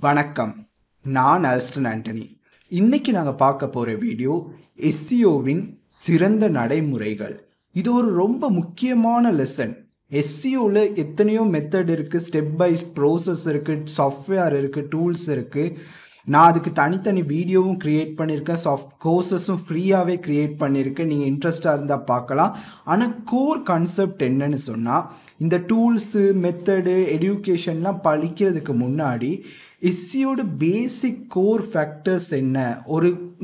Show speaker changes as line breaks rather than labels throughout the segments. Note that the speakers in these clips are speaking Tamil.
வணக்கம், நான் ஆல்ஸ்டன் ஆண்டனி. இன்னைக்கு நாங்கள் பார்க்க போகிற வீடியோ எஸ்சிஓவின் சிறந்த நடைமுறைகள். இது ஒரு ரொம்ப முக்கியமான லெசன். எஸ்சிஓவில் எத்தனையோ மெத்தட் இருக்குது, ஸ்டெப் பை ப்ரோசஸ் இருக்குது, சாஃப்ட்வேர் இருக்குது, டூல்ஸ் இருக்குது. நான் அதுக்கு தனித்தனி வீடியோவும் க்ரியேட் பண்ணியிருக்கேன், கோர்சஸும் ஃப்ரீயாகவே க்ரியேட் பண்ணியிருக்கேன். நீங்கள் இன்ட்ரெஸ்டாக இருந்தால் பார்க்கலாம். ஆனால் கோர் கான்செப்ட் என்னன்னு சொன்னால், இந்த டூல்ஸு மெத்தடு எடியூகேஷன்லாம் படிக்கிறதுக்கு முன்னாடி எஸ்சியோட பேசிக் கோர் ஃபேக்டர்ஸ் என்ன,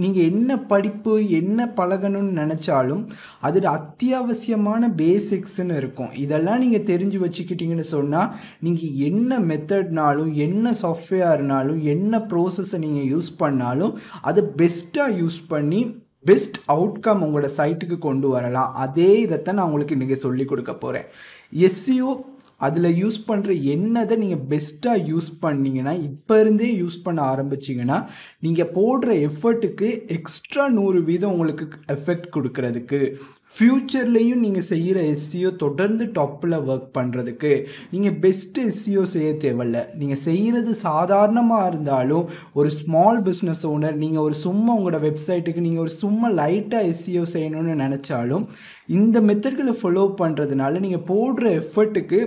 நீங்கள் என்ன படிப்பு என்ன பழகணும்னு நினச்சாலும் அதில் அத்தியாவசியமான பேசிக்ஸ்ன்னு இருக்கும். இதெல்லாம் நீங்கள் தெரிஞ்சு வச்சுக்கிட்டீங்கன்னு சொன்னால் நீங்கள் என்ன மெத்தட்னாலும் என்ன சாஃப்ட்வேர்னாலும் என்ன ப்ரோசஸை நீங்கள் யூஸ் பண்ணாலும் அதை பெஸ்ட்டாக யூஸ் பண்ணி பெஸ்ட் அவுட்கம் உங்களோட சைட்டுக்கு கொண்டு வரலாம். அதே இதைத்தான் நான் உங்களுக்கு இன்றைக்கி சொல்லி கொடுக்க போகிறேன். எஸ்சிஓ அதில் யூஸ் பண்ணுற என்னதை நீங்கள் பெஸ்ட்டாக யூஸ் பண்ணிங்கன்னா, இப்போ இருந்தே யூஸ் பண்ண ஆரம்பிச்சிங்கன்னா நீங்கள் போடுற எஃபர்ட்டுக்கு எக்ஸ்ட்ரா 100% உங்களுக்கு எஃபெக்ட் கொடுக்கறதுக்கு, ஃப்யூச்சர்லேயும் நீங்கள் செய்கிற எஸ்சிஓ தொடர்ந்து டாப்பில் ஒர்க் பண்ணுறதுக்கு நீங்கள் பெஸ்ட்டு எஸ்சிஓ செய்ய தேவையில்ல. நீங்கள் செய்கிறது சாதாரணமாக இருந்தாலும், ஒரு ஸ்மால் பிஸ்னஸ் ஓனர் நீங்கள் உங்களோட வெப்சைட்டுக்கு நீங்கள் சும்மா லைட்டாக எஸ்சிஓ செய்யணும்னு நினச்சாலும் இந்த மெத்தட்களை ஃபாலோ பண்ணுறதுனால நீங்கள் போடுற எஃபர்ட்டுக்கு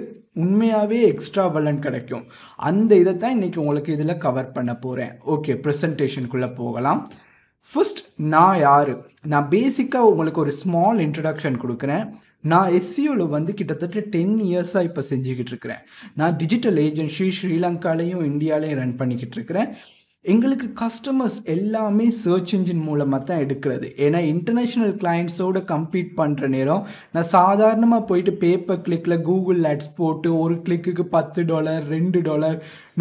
உண்மையாகவே எக்ஸ்ட்ரா பலன் கிடைக்கும். அந்த இதை தான் இன்றைக்கி உங்களுக்கு இதில் கவர் பண்ண போகிறேன். ஓகே, ப்ரெசன்டேஷனுக்குள்ளே போகலாம். ஃபர்ஸ்ட், நான் யார்? நான் பேசிக்காக உங்களுக்கு ஒரு ஸ்மால் இன்ட்ரடக்ஷன் கொடுக்குறேன். நான் எஸ்சிஓவில் கிட்டத்தட்ட 10 இயர்ஸாக இப்போ செஞ்சுக்கிட்டு இருக்கிறேன். நான் டிஜிட்டல் ஏஜென்சி ஸ்ரீலங்காலையும் இந்தியாலையும் ரன் பண்ணிக்கிட்டு இருக்கிறேன். எங்களுக்கு கஸ்டமர்ஸ் எல்லாமே சர்ச் இன்ஜின் மூலமாக தான் எடுக்கிறது. ஏன்னா இன்டர்நேஷ்னல் கிளைண்ட்ஸோடு கம்பீட் பண்ணுற நேரம் நான் சாதாரணமாக போயிட்டு பேப்பர் கிளிக்கில் கூகுள் ஆட்ஸ் போட்டு ஒரு கிளிக்கு $10, $2,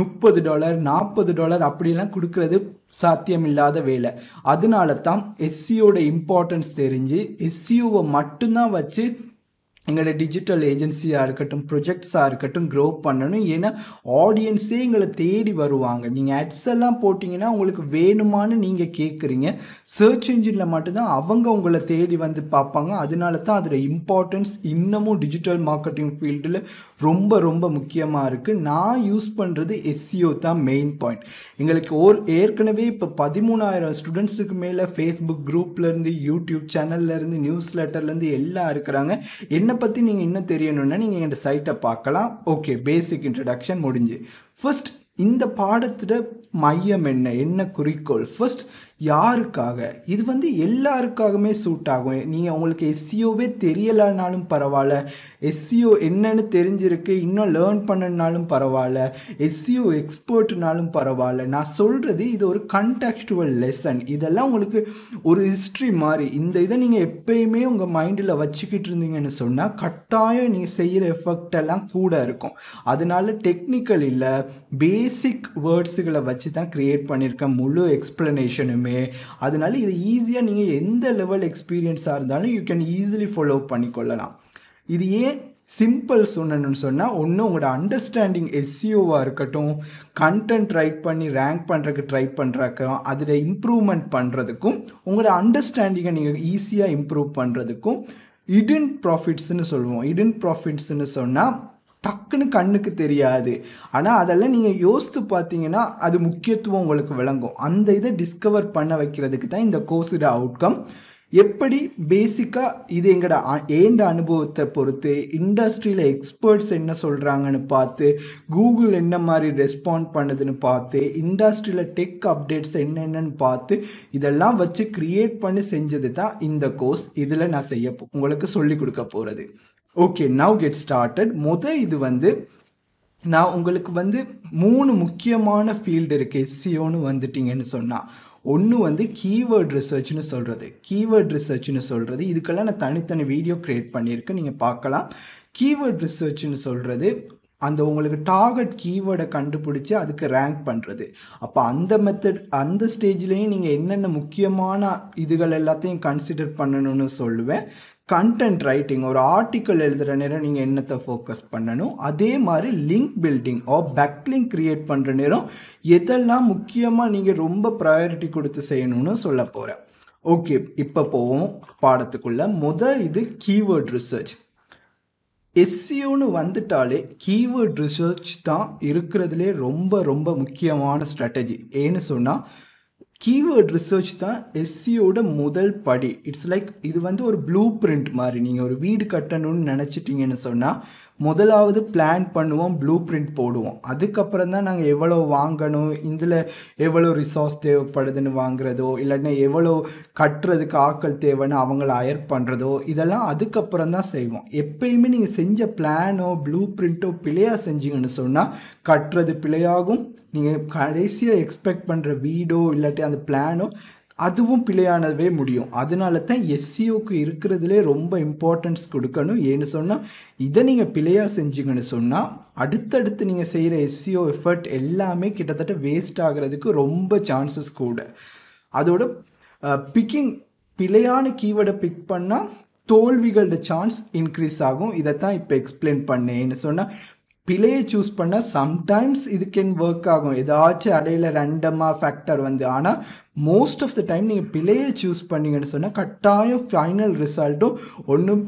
$30, $40 அப்படிலாம் கொடுக்கறது சாத்தியமில்லாத வேலை. அதனால தான் எஸ்சிஓட இம்பார்ட்டன்ஸ் தெரிஞ்சு எஸ்சிஓவை மட்டும்தான் வச்சு எங்களோட டிஜிட்டல் ஏஜென்சியாக இருக்கட்டும், ப்ரொஜெக்ட்ஸாக இருக்கட்டும் க்ரோ பண்ணணும். ஏன்னா ஆடியன்ஸே எங்களை தேடி வருவாங்க. நீங்கள் ஆட்ஸ் எல்லாம் போட்டிங்கன்னா உங்களுக்கு வேணுமான்னு நீங்கள் கேட்குறீங்க, சர்ச் இன்ஜினில் மட்டும்தான் அவங்க உங்களை தேடி வந்து பார்ப்பாங்க. அதனால தான் அதில் இம்பார்ட்டன்ஸ் இன்னமும் டிஜிட்டல் மார்க்கெட்டிங் ஃபீல்டில் ரொம்ப ரொம்ப முக்கியமாக இருக்குது. நான் யூஸ் பண்ணுறது எஸ்சிஓ தான் மெயின் பாயிண்ட். எங்களுக்கு ஏற்கனவே இப்போ 13,000 ஸ்டூடெண்ட்ஸுக்கு மேலே ஃபேஸ்புக் குரூப்லேருந்து, யூடியூப் சேனல்லேருந்து, நியூஸ் லெட்டர்லேருந்து எல்லாம் இருக்கிறாங்க. என்ன பற்றி நீங்கள் இன்னும் தெரியணும்னா நீங்கள் இந்த சைட்டை பார்க்கலாம். ஓகே, பேசிக் இன்ட்ரடக்ஷன் முடிஞ்சு. ஃபர்ஸ்ட், இந்த பாடத்தில் மையம் என்ன குறிக்கோள்? ஃபர்ஸ்ட், யாருக்காக? இது எல்லாருக்காகவுமே சூட் ஆகும். நீங்கள் உங்களுக்கு எஸ்சிஓவே தெரியலைனாலும் பரவாயில்ல, எஸ்சிஓ என்னன்னு தெரிஞ்சிருக்கு இன்னும் லேர்ன் பண்ணனாலும் பரவாயில்ல, எஸ்சிஓ எக்ஸ்பர்ட்னாலும் பரவாயில்ல. நான் சொல்கிறது இது ஒரு கண்டெக்ஸ்டுவல் லெசன். இதெல்லாம் உங்களுக்கு ஒரு ஹிஸ்ட்ரி மாதிரி. இந்த இதை நீங்கள் எப்பயுமே உங்கள் மைண்டில் வச்சுக்கிட்டு இருந்தீங்கன்னு சொன்னால் கட்டாயம் நீங்கள் செய்கிற எஃபெக்ட் எல்லாம் கூட இருக்கும். அதனால டெக்னிக்கல் இல்லை, பேசிக் வேர்ட்ஸுகளை வச்சு தான் க்ரியேட் பண்ணியிருக்கேன் முழு எக்ஸ்ப்ளனேஷனுமே. அதனால இது ஈஸியாக நீங்கள் எந்த லெவல் எக்ஸ்பீரியன்ஸாக இருந்தாலும் யூ கேன் ஈஸிலி ஃபாலோ பண்ணிக்கொள்ளலாம். இது ஏன் சிம்பிள் சொன்னேன்னு சொன்னால், ஒன்று உங்களோட அண்டர்ஸ்டாண்டிங் எஸ்சிஓவாக இருக்கட்டும், கண்டென்ட் ரைட் பண்ணி ரேங்க் பண்ணுறதுக்கு ட்ரை பண்ணுறக்கும், அதில் இம்ப்ரூவ்மெண்ட் பண்ணுறதுக்கும், உங்களோட அண்டர்ஸ்டாண்டிங்கை நீங்கள் ஈஸியாக இம்ப்ரூவ் பண்ணுறதுக்கும் ஹிடன் ப்ராஃபிட்ஸ்ன்னு சொல்லுவோம். ஹிடன் ப்ராஃபிட்ஸ்ன்னு சொன்னால் டக்குன்னு கண்ணுக்கு தெரியாது, ஆனால் அதெல்லாம் நீங்கள் யோசித்து பார்த்தீங்கன்னா அது முக்கியத்துவம் உங்களுக்கு விளங்கும். அந்த இதை டிஸ்கவர் பண்ண வைக்கிறதுக்கு தான் இந்த கோர்ஸோட அவுட்கம். எப்படி பேசிக்காக இது எங்களோட அனுபவத்தை பொறுத்து, இண்டஸ்ட்ரியில் எக்ஸ்பர்ட்ஸ் என்ன சொல்கிறாங்கன்னு பார்த்து, கூகுள் என்ன மாதிரி ரெஸ்பாண்ட் பண்ணுதுன்னு பார்த்து, இண்டஸ்ட்ரியில் டெக் அப்டேட்ஸ் என்னென்னு பார்த்து இதெல்லாம் வச்சு க்ரியேட் பண்ணி செஞ்சது தான் இந்த கோர்ஸ். இதில் நான் உங்களுக்கு சொல்லிக் கொடுக்க போகிறது. Okay, now get started. இது நான் உங்களுக்கு 3 முக்கியமான ஃபீல்டு இருக்குது எஸ்சிஓன்னு வந்துட்டிங்கன்னு சொன்னால். ஒன்று கீவேர்ட் ரிசர்ச்னு சொல்கிறது. இதுக்கெல்லாம் நான் தனித்தனி வீடியோ க்ரியேட் பண்ணியிருக்கேன், நீங்கள் பார்க்கலாம். கீவேர்ட் ரிசர்ச்னு சொல்கிறது அந்த உங்களுக்கு டார்கெட் கீவேர்டை கண்டுபிடிச்சி அதுக்கு ரேங்க் பண்ணுறது. அப்போ அந்த மெத்தட், அந்த ஸ்டேஜ்லேயும் நீங்கள் என்னென்ன முக்கியமான இதுகள் எல்லாத்தையும் கன்சிடர் பண்ணணும்னு சொல்லுவேன். கண்டென்ட் ரைட்டிங், ஒரு ஆர்டிக்கல் எழுதுகிற நேரம் நீங்கள் என்னத்தை ஃபோக்கஸ் பண்ணணும். அதே மாதிரி லிங்க் பில்டிங் பேக்லிங்க் க்ரியேட் பண்ணுற நேரம் எதெல்லாம் முக்கியமாக நீங்கள் ரொம்ப ப்ரையாரிட்டி கொடுத்து செய்யணும்னு சொல்ல போகிறேன். ஓகே, இப்போ போவோம் பாடத்துக்குள்ளே. இது கீவேர்ட் ரிசர்ச். எஸ்சிஓன்னு வந்துட்டாலே கீவேர்ட் ரிசர்ச் தான் இருக்கிறதுலே ரொம்ப ரொம்ப முக்கியமான ஸ்ட்ராட்டஜி. ஏன்னு சொன்னால் கீவேர்ட் ரிசர்ச் தான் எஸ்சிஓட முதல் படி. இட்ஸ் லைக் இது வந்து ஒரு ப்ளூ பிரிண்ட் மாதிரி. நீங்கள் ஒரு வீடு கட்டணும்னு நினச்சிட்டிங்கன்னு சொன்னால் முதலாவது பிளான் பண்ணுவோம், ப்ளூ பிரிண்ட் போடுவோம். அதுக்கப்புறம் தான் நாங்கள் எவ்வளோ வாங்கணும், இதில் எவ்வளோ ரிசோர்ஸ் தேவைப்படுதுன்னு வாங்குறதோ, இல்லைன்னா எவ்வளோ கட்டுறதுக்கு ஆட்கள் தேவைன்னு அவங்கள ஹயர் பண்ணுறதோ, இதெல்லாம் அதுக்கப்புறம் தான் செய்வோம். எப்பயுமே நீங்கள் செஞ்ச பிளானோ ப்ளூ பிரிண்ட்டோ பிழையாக செஞ்சீங்கன்னு சொன்னால் கட்டுறது பிழையாகும். நீங்கள் கடைசியாக எக்ஸ்பெக்ட் பண்ணுற வீடோ இல்லாட்டி அந்த பிளானோ அதுவும் பிழையானவே முடியும். அதனால தான் எஸ்சிஓக்கு இருக்கிறதுலே ரொம்ப இம்பார்ட்டன்ஸ் கொடுக்கணும். ஏன்னு சொன்னால் இதை நீங்கள் பிழையாக செஞ்சீங்கன்னு சொன்னால் அடுத்தடுத்து நீங்கள் செய்கிற எஸ்சிஓ எஃபர்ட் எல்லாமே கிட்டத்தட்ட வேஸ்ட் ஆகிறதுக்கு ரொம்ப சான்சஸ் கூட. அதோட பிழையான கீவேர்டை பிக் பண்ணால் தோல்விகளோட சான்ஸ் இன்க்ரீஸ் ஆகும். இதைத்தான் இப்போ எக்ஸ்பிளைன் பண்ணேன்னு சொன்னால் பிழையை சூஸ் பண்ணால் சம்டைம்ஸ் இது கேன் ஒர்க் ஆகும், ஏதாச்சும் அடையில ரேண்டமாக ஃபேக்டர் வந்து. ஆனால் மோஸ்ட் ஆஃப் த டைம் நீங்கள் பிழையை சூஸ் பண்ணிங்கன்னு சொன்னால் கட்டாயம் ஃபைனல் ரிசல்ட்டும் ஒன்றும்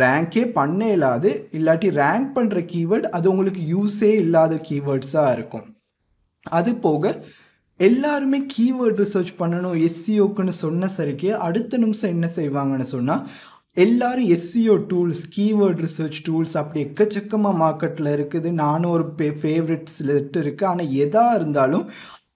ரேங்கே பண்ண இல்லாது, இல்லாட்டி ரேங்க் பண்ணுற கீவேர்டு அது உங்களுக்கு யூஸே இல்லாத கீவேர்ட்ஸாக இருக்கும். அது போக எல்லாருமே கீவேர்ட் ரிசர்ச் பண்ணணும் எஸ்சிஓக்குன்னு சொன்ன சரிக்கு அடுத்த நிமிஷம் என்ன செய்வாங்கன்னு சொன்னால் எல்லாரும் SEO tools, keyword research tools அப்படி எக்கச்சக்கமாக மார்க்கெட்டில் இருக்குது. நானும் ஒரு ஃபேவரட்ஸ் லிஸ்ட் இருக்குது. ஆனால் எதாக இருந்தாலும்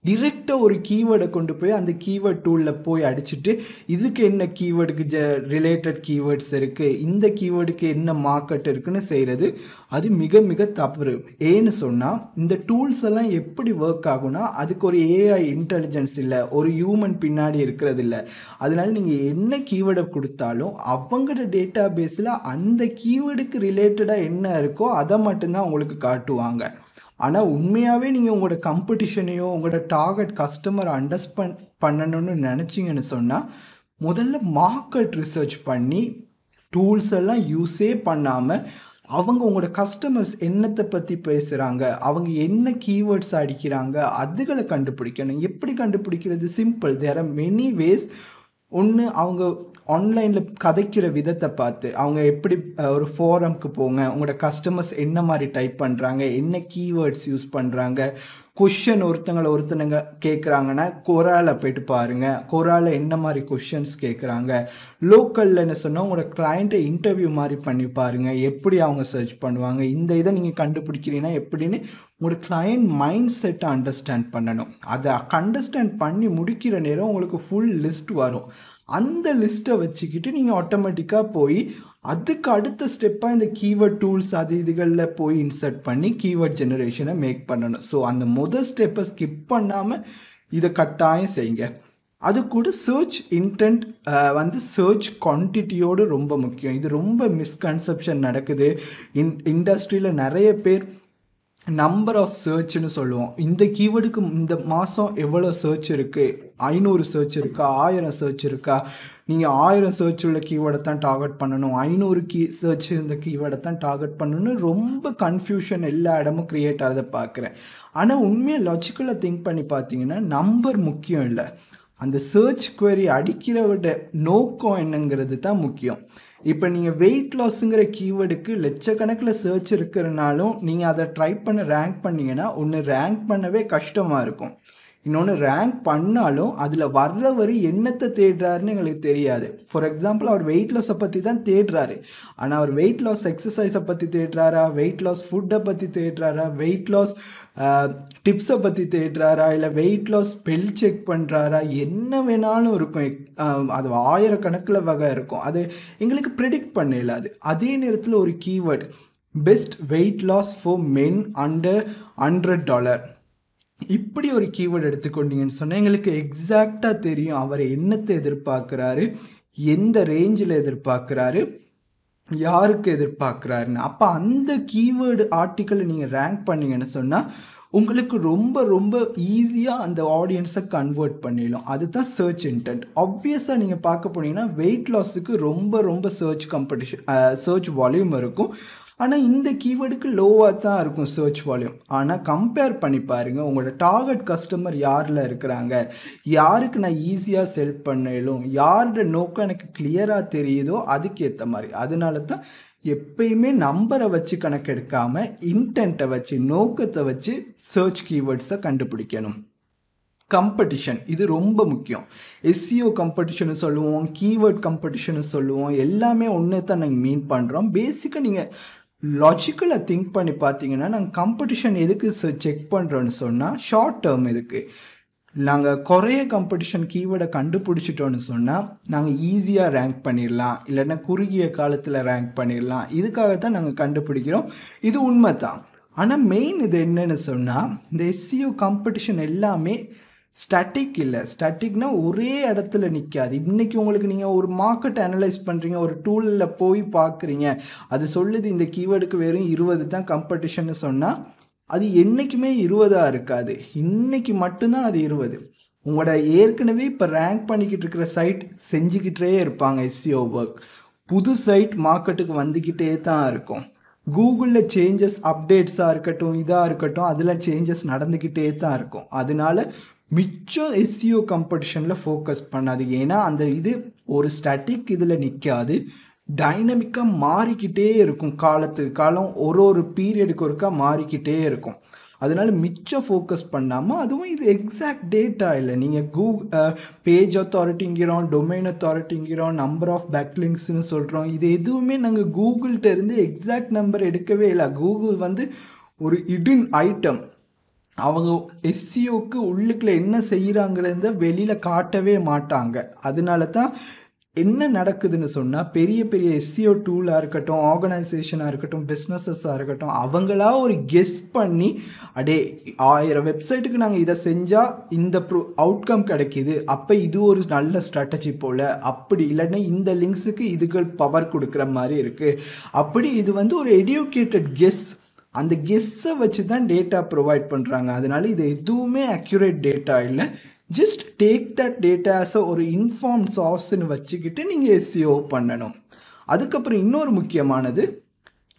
டிரெக்டாக ஒரு கீவேர்டை கொண்டு போய் அந்த கீவேர்ட் டூலில் போய் அடிச்சுட்டு இதுக்கு என்ன கீவேர்டுக்கு ரிலேட்டட் கீவேர்ட்ஸ் இருக்குது, இந்த கீவேர்டுக்கு என்ன மார்க்கெட் இருக்குன்னு செய்கிறது அது மிக மிக தவறு. ஏன்னு சொன்னால் இந்த டூல்ஸ் எல்லாம் எப்படி ஒர்க் ஆகும்னா அதுக்கு ஒரு ஏஐ இன்டெலிஜென்ஸ் இல்லை, ஒரு ஹியூமன் பின்னாடி இருக்கிறது இல்லை. அதனால நீங்கள் என்ன கீவேர்டை கொடுத்தாலும் அவங்களோட டேட்டா பேஸில் அந்த கீவேர்டுக்கு ரிலேட்டடாக என்ன இருக்கோ அதை மட்டும்தான் உங்களுக்கு காட்டுவாங்க. ஆனால் உண்மையாகவே நீங்கள் உங்களோட காம்படிஷனையோ உங்களோட டார்கெட் கஸ்டமரை அண்டர்ஸ்டாண்ட் பண்ணணும்னு நினச்சிங்கன்னு சொன்னால் முதல்ல மார்க்கெட் ரிசர்ச் பண்ணி டூல்ஸ் எல்லாம் யூஸே பண்ணாமல் அவங்க உங்களோட கஸ்டமர்ஸ் என்னத்தை பற்றி பேசுகிறாங்க, அவங்க என்ன கீவேர்ட்ஸ் அடிக்கிறாங்க அதுகளை கண்டுபிடிக்கணும். எப்படி கண்டுபிடிக்கிறது? Simple. There are many ways. ஒன்று அவங்க ஆன்லைனில் கதைக்கிற விதத்தை பார்த்து அவங்க எப்படி ஒரு ஃபோரம்க்கு போங்க, உங்களோட கஸ்டமர்ஸ் என்ன மாதிரி டைப் பண்ணுறாங்க, என்ன கீவேர்ட்ஸ் யூஸ் பண்ணுறாங்க. கொஷின் ஒருத்தங்க கேட்குறாங்கன்னா கொராவில் போய்ட்டு பாருங்கள், கொராவில் என்ன மாதிரி கொஷின்ஸ் கேட்குறாங்க. லோக்கலில் என்ன சொன்னால் உங்களோட கிளைண்ட்டை இன்டர்வியூ மாதிரி பண்ணி பாருங்கள், எப்படி அவங்க சர்ச் பண்ணுவாங்க. இந்த இதை நீங்கள் கண்டுபிடிக்கிறீங்கன்னா எப்படின்னு உங்களோட கிளைண்ட் மைண்ட் செட்டை அண்டர்ஸ்டாண்ட் பண்ணணும். அதை அண்டர்ஸ்டாண்ட் பண்ணி முடிக்கிற நேரம் உங்களுக்கு ஃபுல் லிஸ்ட் வரும். அந்த லிஸ்ட்டை வச்சுக்கிட்டு நீங்கள் ஆட்டோமேட்டிக்காக போய் அதுக்கு அடுத்த ஸ்டெப்பாக இந்த கீவேர்ட் டூல்ஸ் அது இதுகளில் போய் இன்சர்ட் பண்ணி கீவேர்ட் ஜெனரேஷனை மேக் பண்ணணும். ஸோ அந்த முதல் ஸ்டெப்பை ஸ்கிப் பண்ணாமல் இதை கட்டாயம் செய்யுங்க. அது கூட சர்ச் இன்டென்ட் வந்து சர்ச் குவான்டிட்டியோடு ரொம்ப முக்கியம். இது ரொம்ப மிஸ்கன்செப்ஷன் நடக்குது இண்டஸ்ட்ரியில். நிறைய பேர் நம்பர் ஆஃப் சர்ச்னு சொல்லுவோம். இந்த கீவேர்டுக்கு இந்த மாதம் எவ்வளோ சர்ச் இருக்குது, 500 சர்ச் இருக்கா, 1000 சர்ச் இருக்கா, நீங்கள் 1000 சர்ச் உள்ள கீவேர்டை தான் டார்கெட் பண்ணணும், 500 சர்ச் இந்த கீவேர்டை தான் டார்கெட் பண்ணணும்னு ரொம்ப கன்ஃபியூஷன் எல்லா இடமும் க்ரியேட் ஆகிறத பார்க்குறேன். ஆனால் உண்மையாக லாஜிக்கலாக திங்க் பண்ணி பார்த்தீங்கன்னா நம்பர் முக்கியம் இல்லை, அந்த சர்ச் குவரி அடிக்கிறவோட நோக்கம் என்னங்கிறது தான் முக்கியம். இப்போ நீங்கள் வெயிட் லாஸுங்கிற கீவேர்டுக்கு லட்சக்கணக்கில் சர்ச் இருக்கிறனாலும் நீங்கள் அதை ட்ரை பண்ண ரேங்க் பண்ணிங்கன்னா ஒன்று ரேங்க் பண்ணவே கஷ்டமாக இருக்கும், இன்னொன்று ரேங்க் பண்ணாலும் அதில் வர்றவர் என்னத்தை தேடுறாருன்னு எங்களுக்கு தெரியாது. ஃபார் எக்ஸாம்பிள் அவர் வெயிட் லாஸை பற்றி தான் தேடுறாரு, ஆனால் அவர் வெயிட் லாஸ் எக்ஸசைஸை பற்றி தேடுறாரா, வெயிட் லாஸ் ஃபுட்டை பற்றி தேடுறாரா, வெயிட் லாஸ் டிப்ஸை பற்றி தேடுறாரா, இல்லை வெயிட் லாஸ் ஸ்பெல் செக் பண்ணுறாரா, என்ன வேணாலும் இருக்கும். அது 1000 கணக்கில் வகை இருக்கும், அது எங்களுக்கு ப்ரெடிக்ட் பண்ண இல்லாது. அதே நேரத்தில் ஒரு keyword best weight loss for men under $100 இப்படி ஒரு கீவேர்டு எடுத்துக்கொண்டீங்கன்னு சொன்னால் எங்களுக்கு எக்ஸாக்டாக தெரியும் அவர் என்னத்தை எதிர்பார்க்குறாரு, எந்த ரேஞ்சில் எதிர்பார்க்குறாரு, யாருக்கு எதிர்பார்க்குறாருன்னு. அப்போ அந்த கீவேர்டு ஆர்டிக்கலை நீங்கள் ரேங்க் பண்ணிங்கன்னு சொன்னால் உங்களுக்கு ரொம்ப ரொம்ப ஈஸியாக அந்த ஆடியன்ஸை கன்வெர்ட் பண்ணிடலாம். அதுதான் சர்ச் இன்டென்ட். ஆப்வியஸாக நீங்கள் பார்க்க போனீங்கன்னா வெயிட் லாஸுக்கு ரொம்ப ரொம்ப சர்ச் வால்யூம் இருக்கும், ஆனால் இந்த கீவேர்டுக்கு லோவாக தான் இருக்கும் சர்ச் வால்யூம். ஆனால் கம்பேர் பண்ணி பாருங்கள் உங்களோட டார்கெட் கஸ்டமர் யாரில் இருக்கிறாங்க, யாருக்கு நான் ஈஸியாக செல் பண்ணலும், யாரோட நோக்கம் எனக்கு கிளியராக தெரியுதோ அதுக்கேற்ற மாதிரி. அதனால தான் எப்பயுமே நம்பரை வச்சு கணக்கெடுக்காம இன்டென்ட்டை வச்சு நோக்கத்தை வச்சு சர்ச் கீவேர்ட்ஸை கண்டுபிடிக்கணும். கம்படிஷன் இது ரொம்ப முக்கியம். எஸ்சிஓ கம்படிஷனு சொல்லுவோம், கீவேர்ட் கம்படிஷனு சொல்லுவோம், எல்லாமே ஒன்று தான் நாங்கள் மீன் பண்ணுறோம். பேசிக்காக நீங்கள் லாஜிக்கலாக திங்க் பண்ணி பார்த்தீங்கன்னா நாங்கள் கம்படிஷன் எதுக்கு செக் பண்ணுறோன்னு சொன்னால் ஷார்ட் டேர்ம் இதுக்கு. நாங்கள் குறைய கம்படிஷன் கீவேர்டை கண்டுபிடிச்சிட்டோன்னு சொன்னால் நாங்கள் ஈஸியாக ரேங்க் பண்ணிடலாம், இல்லைன்னா குறுகிய காலத்தில் ரேங்க் பண்ணிடலாம். இதுக்காக தான் நாங்கள் கண்டுபிடிக்கிறோம். இது உண்மை தான். ஆனால் மெயின் இது என்னன்னு சொன்னால் இந்த எஸ்சிஓ காம்படிஷன் எல்லாமே ஸ்டாட்டிக் இல்லை. ஸ்டாட்டிக்னா ஒரே இடத்துல நிற்காது. இன்றைக்கி உங்களுக்கு நீங்கள் ஒரு மார்க்கெட் அனலைஸ் பண்ணுறீங்க, ஒரு டூலில் போய் பார்க்குறீங்க, அது சொல்லுது இந்த கீவேர்டுக்கு வெறும் 20 தான் கம்படிஷன்னு சொன்னால் அது என்றைக்குமே 20 இருக்காது. இன்றைக்கி மட்டும்தான் அது 20. உங்களோட ஏற்கனவே இப்போ ரேங்க் பண்ணிக்கிட்டு இருக்கிற சைட் செஞ்சுக்கிட்டே இருப்பாங்க எஸ்சிஓ ஒர்க். புது சைட் மார்க்கெட்டுக்கு வந்துக்கிட்டே தான் இருக்கும். கூகுளில் சேஞ்சஸ் அப்டேட்ஸாக இருக்கட்டும், இதாக இருக்கட்டும், அதில் சேஞ்சஸ் நடந்துக்கிட்டே தான் இருக்கும். அதனால மிச்சம் எஸ்சிஓ காம்படிஷனில் ஃபோக்கஸ் பண்ணாது. ஏன்னா அந்த இது ஒரு ஸ்டாட்டிக் இதில் நிற்காது, டைனமிக்காக மாறிக்கிட்டே இருக்கும். காலத்துக்கு காலம் ஒரு பீரியடுக்கு ஒருக்கா மாறிக்கிட்டே இருக்கும். அதனால் மிச்சம் ஃபோக்கஸ் பண்ணாமல், அதுவும் இது எக்ஸாக்ட் டேட்டா இல்லை. நீங்கள் பேஜ் அத்தாரிட்டிங்கிறோம், டொமைன் அத்தாரிட்டிங்கிறோம், நம்பர் ஆஃப் பேக்லிங்ஸ்னு சொல்கிறோம். இது எதுவுமே நாங்கள் கூகுள்கிட்ட இருந்து எக்ஸாக்ட் நம்பர் எடுக்கவே இல்லை. கூகுள் வந்து ஒரு இடன் ஐட்டம். அவங்க எஸ்சிஓக்கு உள்ளுக்குள்ள என்ன செய்கிறாங்கிறத வெளியில் காட்டவே மாட்டாங்க. அதனால தான் என்ன நடக்குதுன்னு சொன்னால் பெரிய பெரிய எஸ்சிஓ டூலாக இருக்கட்டும், ஆர்கனைசேஷனாக இருக்கட்டும், பிஸ்னஸஸாக இருக்கட்டும், அவங்களா ஒரு கெஸ் பண்ணி அடே 1000 வெப்சைட்டுக்கு நாங்கள் இதை செஞ்சால் இந்த அவுட்கம் கிடைக்கிது, அப்போ இது ஒரு நல்ல ஸ்ட்ராட்டஜி போல், அப்படி இல்லைன்னா இந்த லிங்க்ஸுக்கு இதுகள் பவர் கொடுக்குற மாதிரி இருக்குது. அப்படி இது வந்து ஒரு எடியூகேட்டட் கெஸ். அந்த கெஸ்ஸை வச்சு தான் டேட்டா ப்ரொவைட் பண்ணுறாங்க. அதனால இது எதுவுமே அக்யூரேட் டேட்டா இல்லை. Just take that data as ஒரு இன்ஃபார்ம் சார்ஸ்ன்னு வச்சுக்கிட்டு நீங்கள் எஸ்சிஓ பண்ணணும். அதுக்கப்புறம் இன்னொரு முக்கியமானது,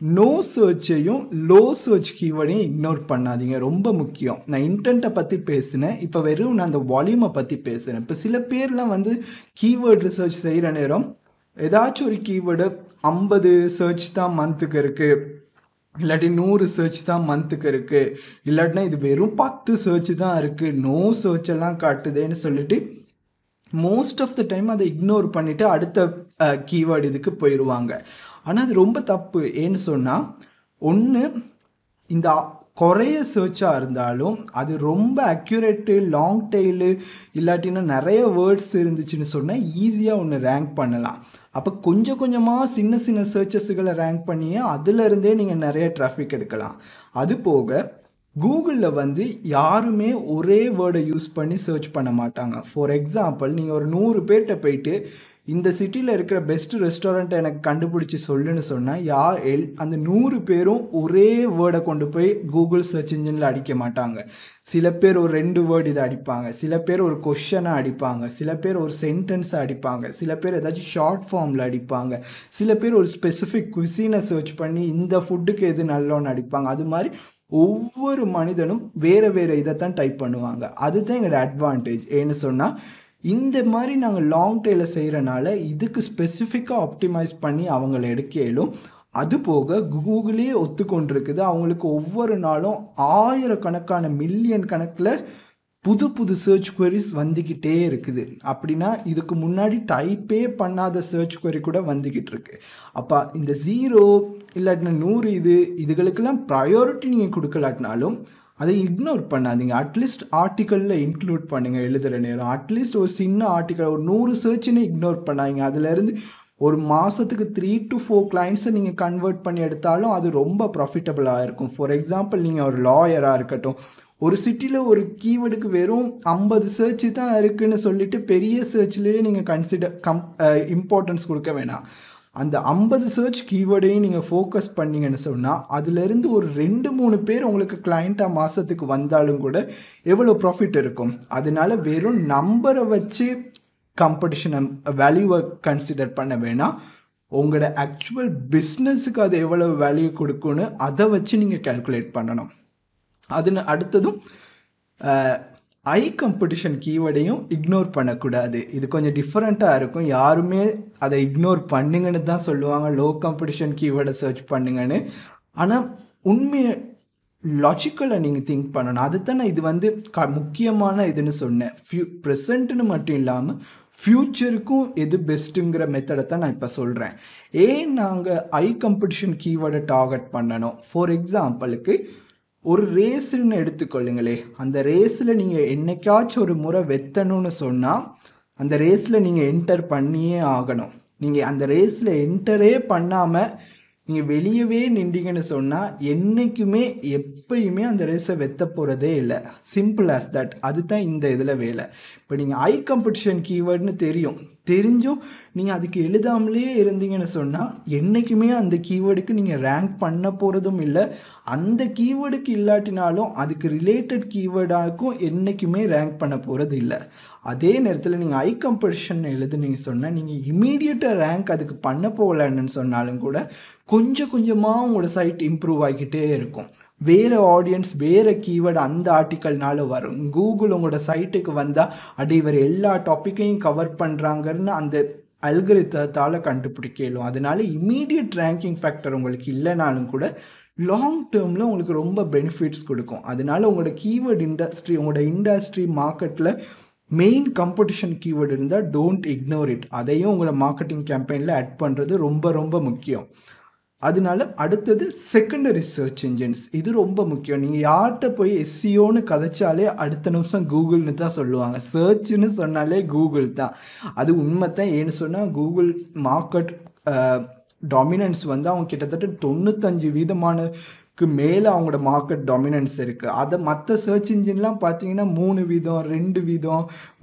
நோ சர்ச்சையும் லோ சர்ச் கீவேர்டையும் இக்னோர் பண்ணாதீங்க. ரொம்ப முக்கியம். நான் இன்டென்ட்டை பற்றி பேசினேன், இப்போ வெறும் நான் அந்த வால்யூமை பற்றி பேசுகிறேன். இப்போ சில பேர்லாம் வந்து கீவேர்ட் ரிசர்ச் செய்கிற நேரம் ஏதாச்சும் ஒரு கீவேர்டு 50 சர்ச் தான் மந்த்துக்கு இருக்குது, இல்லாட்டி 100 சர்ச் தான் மந்த்துக்கு இருக்குது, இல்லாட்டினா இது வெறும் 10 சர்ச் தான் இருக்குது, நோ சர்ச் எல்லாம் காட்டுதேன்னு சொல்லிட்டு மோஸ்ட் ஆஃப் த டைம் அதை இக்னோர் பண்ணிவிட்டு அடுத்த கீவேர்டு இதுக்கு போயிடுவாங்க. ஆனால் அது ரொம்ப தப்பு. ஏன்னு சொன்னால், ஒன்று இந்த குறைய சர்ச்சாக இருந்தாலும் அது ரொம்ப அக்யூரேட்டு, லாங் டெய்லு, இல்லாட்டினா நிறைய வேர்ட்ஸ் இருந்துச்சுன்னு சொன்னால் ஈஸியாக ஒன்று ரேங்க் பண்ணலாம். அப்போ கொஞ்சம் கொஞ்சமாக சின்ன சின்ன சர்ச்சஸுகளை ரேங்க் பண்ணியே அதிலிருந்தே நீங்கள் நிறைய டிராஃபிக் எடுக்கலாம். அது போக கூகுளில் வந்து யாருமே ஒரே வேர்டை யூஸ் பண்ணி சர்ச் பண்ண மாட்டாங்க. ஃபார் எக்ஸாம்பிள், நீங்கள் ஒரு 100 பேர்கிட்ட போயிட்டு இந்த சிட்டியில் இருக்கிற பெஸ்ட் ரெஸ்டாரண்ட்டை எனக்கு கண்டுபிடிச்சி சொல்லுன்னு சொன்னால் அந்த 100 பேரும் ஒரே வேர்டை கொண்டு போய் கூகுள் சர்ச் இன்ஜினில் அடிக்க மாட்டாங்க. சில பேர் ஒரு 2 வேர்டு இதை அடிப்பாங்க, சில பேர் ஒரு கொஷனை அடிப்பாங்க, சில பேர் ஒரு சென்டென்ஸை அடிப்பாங்க, சில பேர் ஏதாச்சும் ஷார்ட் ஃபார்மில் அடிப்பாங்க, சில பேர் ஒரு ஸ்பெசிஃபிக் குசினை சர்ச் பண்ணி இந்த ஃபுட்டுக்கு எது நல்லோன்னு அடிப்பாங்க. அது மாதிரி ஒவ்வொரு மனிதனும் வேறு வேறு இதைத்தான் டைப் பண்ணுவாங்க. அதுதான் எங்களோட அட்வான்டேஜ். ஏன்னு சொன்னால், இந்த மாதிரி நாங்கள் லாங் டெய்லில் செய்கிறனால இதுக்கு ஸ்பெசிஃபிக்காக ஆப்டிமைஸ் பண்ணி அவங்கள எடுக்க இயலும். அது போக கூகுளே ஒத்துக்கொண்டிருக்குது, அவங்களுக்கு ஒவ்வொரு நாளும் 1000 கணக்கான மில்லியன் கணக்கில் புது புது சர்ச் குவரிஸ் வந்துக்கிட்டே இருக்குது. அப்படின்னா இதுக்கு முன்னாடி டைப்பே பண்ணாத சர்ச் குவரி கூட வந்துக்கிட்டு இருக்கு. அப்போ இந்த 0 இல்லாட்டினா 100 இதுகளுக்கெல்லாம் ப்ரையாரிட்டி நீங்கள் கொடுக்கலாட்டினாலும் அதை இக்னோர் பண்ணாதீங்க. அட்லீஸ்ட் ஆர்டிக்கலில் இன்க்ளூட் பண்ணுங்கள் எழுதுகிற நேரம். அட்லீஸ்ட் ஒரு சின்ன ஆர்டிக்கல் ஒரு 100 சர்ச்சுன்னு இக்னோர் பண்ணாதீங்க. அதிலேருந்து ஒரு மாதத்துக்கு 3 to 4 கிளைண்ட்ஸை நீங்கள் கன்வெர்ட் பண்ணி எடுத்தாலும் அது ரொம்ப ப்ராஃபிட்டபுளாக இருக்கும். ஃபார் எக்ஸாம்பிள், நீங்கள் ஒரு லாயராக இருக்கட்டும், ஒரு சிட்டியில் ஒரு கீவேர்டுக்கு வெறும் 50 சர்ச் தான் இருக்குதுன்னு சொல்லிட்டு பெரிய சர்ச்லேயே நீங்கள் இம்பார்ட்டன்ஸ் கொடுக்க வேணாம். அந்த 50 சர்ச் கீவேர்டையும் நீங்கள் ஃபோக்கஸ் பண்ணிங்கன்னு சொன்னால் அதிலிருந்து ஒரு 2-3 பேர் உங்களுக்கு கிளைண்ட்டாக மாதத்துக்கு வந்தாலும் கூட எவ்வளோ ப்ராஃபிட் இருக்கும். அதனால வெறும் நம்பரை வச்சு காம்படிஷனை வேல்யூவை கன்சிடர் பண்ண வேணாம். உங்களோட ஆக்சுவல் பிஸ்னஸுக்கு அது எவ்வளோ வேல்யூ கொடுக்குன்னு அதை வச்சு நீங்கள் கால்குலேட் பண்ணணும். அடுத்ததும் ஐ காம்படிஷன் கீவேர்டையும் இக்னோர் பண்ணக்கூடாது. இது கொஞ்சம் டிஃப்ரெண்ட்டாக இருக்கும். யாருமே அதை இக்னோர் பண்ணுங்கன்னு தான் சொல்லுவாங்க, லோ காம்படிஷன் கீவேர்டை சர்ச் பண்ணுங்கன்னு. ஆனால் உண்மையை லாஜிக்கலாக நீங்கள் திங்க் பண்ணணும். அதுதானே இது வந்து முக்கியமான இதுன்னு சொன்னேன். ப்ரெசண்ட்டுன்னு மட்டும் இல்லாமல் ஃப்யூச்சருக்கும் எது பெஸ்ட்டுங்கிற மெத்தடை தான் நான் இப்போ சொல்கிறேன். ஏன் நாங்கள் ஐ காம்படிஷன் கீவேர்டை டார்கெட் பண்ணணும்? ஃபார் எக்ஸாம்பிளுக்கு ஒரு ரேஸுன்னு எடுத்துக்கொள்ளுங்களே. அந்த ரேஸில் நீங்கள் என்னைக்காச்சும் ஒரு முறை வெத்தணும்னு சொன்னால் அந்த ரேஸில் நீங்கள் என்டர் பண்ணியே ஆகணும். நீங்கள் அந்த ரேஸில் என்டரே பண்ணாமல் நீங்கள் வெளியவே நின்றீங்கன்னு சொன்னால் என்றைக்குமே எப்பயுமே அந்த ரேஸை வெத்த போகிறதே இல்லை. Simple as that. அதுதான் இந்த இதில் வேலை. இப்போ நீங்கள் ஐ காம்படிஷன் கீவேர்டுன்னு தெரிஞ்சும் நீங்கள் அதுக்கு எழுதாமலே இருந்தீங்கன்னு சொன்னால் என்றைக்குமே அந்த கீவேர்டுக்கு நீங்கள் ரேங்க் பண்ண போகிறதும் இல்லை. அந்த கீவேர்டுக்கு இல்லாட்டினாலும் அதுக்கு ரிலேட்டட் கீவேர்டாக்கும் என்றைக்குமே ரேங்க் பண்ண போகிறது இல்லை. அதே நேரத்தில் நீங்கள் ஐ காம்படிஷன் எழுதுனீங்க சொன்னால் நீங்கள் இமீடியட்டாக ரேங்க் அதுக்கு பண்ண போகலன்னு சொன்னாலும் கூட கொஞ்சம் கொஞ்சமாக உங்களோட சைட் இம்ப்ரூவ் ஆகிக்கிட்டே இருக்கும். வேறு ஆடியன்ஸ் வேறு கீவேர்டு அந்த ஆர்டிக்கல்னால வரும். கூகுள் உங்களோட சைட்டுக்கு வந்தால் இவர் எல்லா டாப்பிக்கையும் கவர் பண்ணுறாங்கன்னு அந்த அல்கரித்தத்தால் கண்டுபிடிக்கலும். அதனால இமீடியட் ரேங்கிங் ஃபேக்டர் உங்களுக்கு இல்லைனாலும் கூட லாங் டேர்மில் உங்களுக்கு ரொம்ப பெனிஃபிட்ஸ் கொடுக்கும். அதனால உங்களோட கீவேர்டு இண்டஸ்ட்ரி, உங்களோட இண்டஸ்ட்ரி மார்க்கெட்டில் மெயின் காம்படிஷன் கீவேர்டு இருந்தால் டோன்ட் இக்னோர் இட். அதையும் உங்களோட மார்க்கெட்டிங் கேம்பெயினில் ஆட் பண்ணுறது ரொம்ப ரொம்ப முக்கியம். அதனால அடுத்தது செகண்டரி சர்ச் இன்ஜின்ஸ். இது ரொம்ப முக்கியம். நீங்கள் யார்கிட்ட போய் எஸ்சிஓன்னு கதைச்சாலே அடுத்த நிமிஷம் கூகுள்னு தான் சொல்லுவாங்க. சர்ச்னு சொன்னாலே கூகுள் தான். அது உண்மை தான். ஏன்னு சொன்னால் கூகுள் மார்க்கெட் டாமினன்ஸ் வந்து அவங்க கிட்டத்தட்ட 95% மேலே அவங்களோட மார்க்கெட் டாமினன்ஸ் இருக்குது. அதை மற்ற சர்ச் இன்ஜின்லாம் பார்த்தீங்கன்னா 3%, 2%,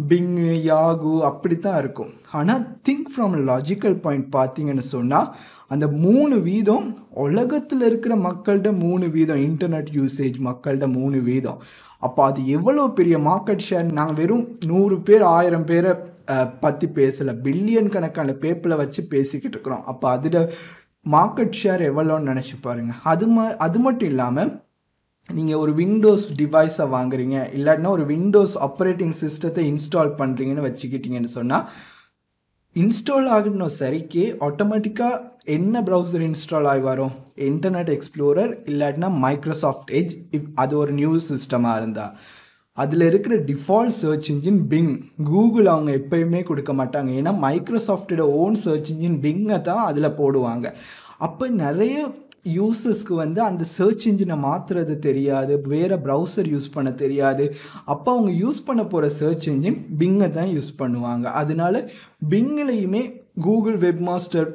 பிங்கு, யாகு அப்படி தான் இருக்கும். ஆனால் திங்க் ஃப்ரம் லாஜிக்கல் பாயிண்ட் பார்த்தீங்கன்னு சொன்னால் அந்த 3% உலகத்தில் இருக்கிற மக்கள்கிட்ட 3%, இன்டர்நெட் யூசேஜ் மக்கள்கிட்ட 3%. அப்போ அது எவ்வளோ பெரிய மார்க்கெட் ஷேர். நாங்கள் வெறும் 100 பேர் 1000 பேரை பற்றி பேசலை, பில்லியன் கணக்கான பேப்பில் வச்சு பேசிக்கிட்டு இருக்கிறோம். அப்போ அதில் மார்க்கெட் ஷேர் எவ்வளோன்னு நினச்சி பாருங்கள். அது மட்டும் இல்லாமல் நீங்கள் ஒரு விண்டோஸ் டிவைஸை வாங்குறீங்க, இல்லாட்டினா ஒரு விண்டோஸ் ஆப்ரேட்டிங் சிஸ்டத்தை இன்ஸ்டால் பண்ணுறீங்கன்னு வச்சுக்கிட்டிங்கன்னு சொன்னால் இன்ஸ்டால் ஆகணும் சரிக்கு ஆட்டோமேட்டிக்காக என்ன ப்ரௌசர் இன்ஸ்டால் ஆகி வரும்? இன்டர்நெட் எக்ஸ்ப்ளோரர் இல்லாட்டினா மைக்ரோசாஃப்ட் எட்ஜ். அது ஒரு நியூ சிஸ்டமாக இருந்தால் அதில் இருக்கிற default search engine Bing. Google அவங்க எப்பயுமே கொடுக்க மாட்டாங்க. ஏன்னா மைக்ரோசாஃப்டோட ஓன் சர்ச் இன்ஜின் பிங்கை தான் அதில் போடுவாங்க. அப்போ நிறைய யூசர்ஸ்க்கு வந்து அந்த சர்ச் இன்ஜினை மாற்றுறது தெரியாது, வேறு ப்ரௌசர் யூஸ் பண்ண தெரியாது. அப்போ அவங்க யூஸ் பண்ண போகிற சர்ச் இன்ஜின் பிங்கை தான் யூஸ் பண்ணுவாங்க. அதனால பிங்லையுமே கூகுள் வெப்மாஸ்டர்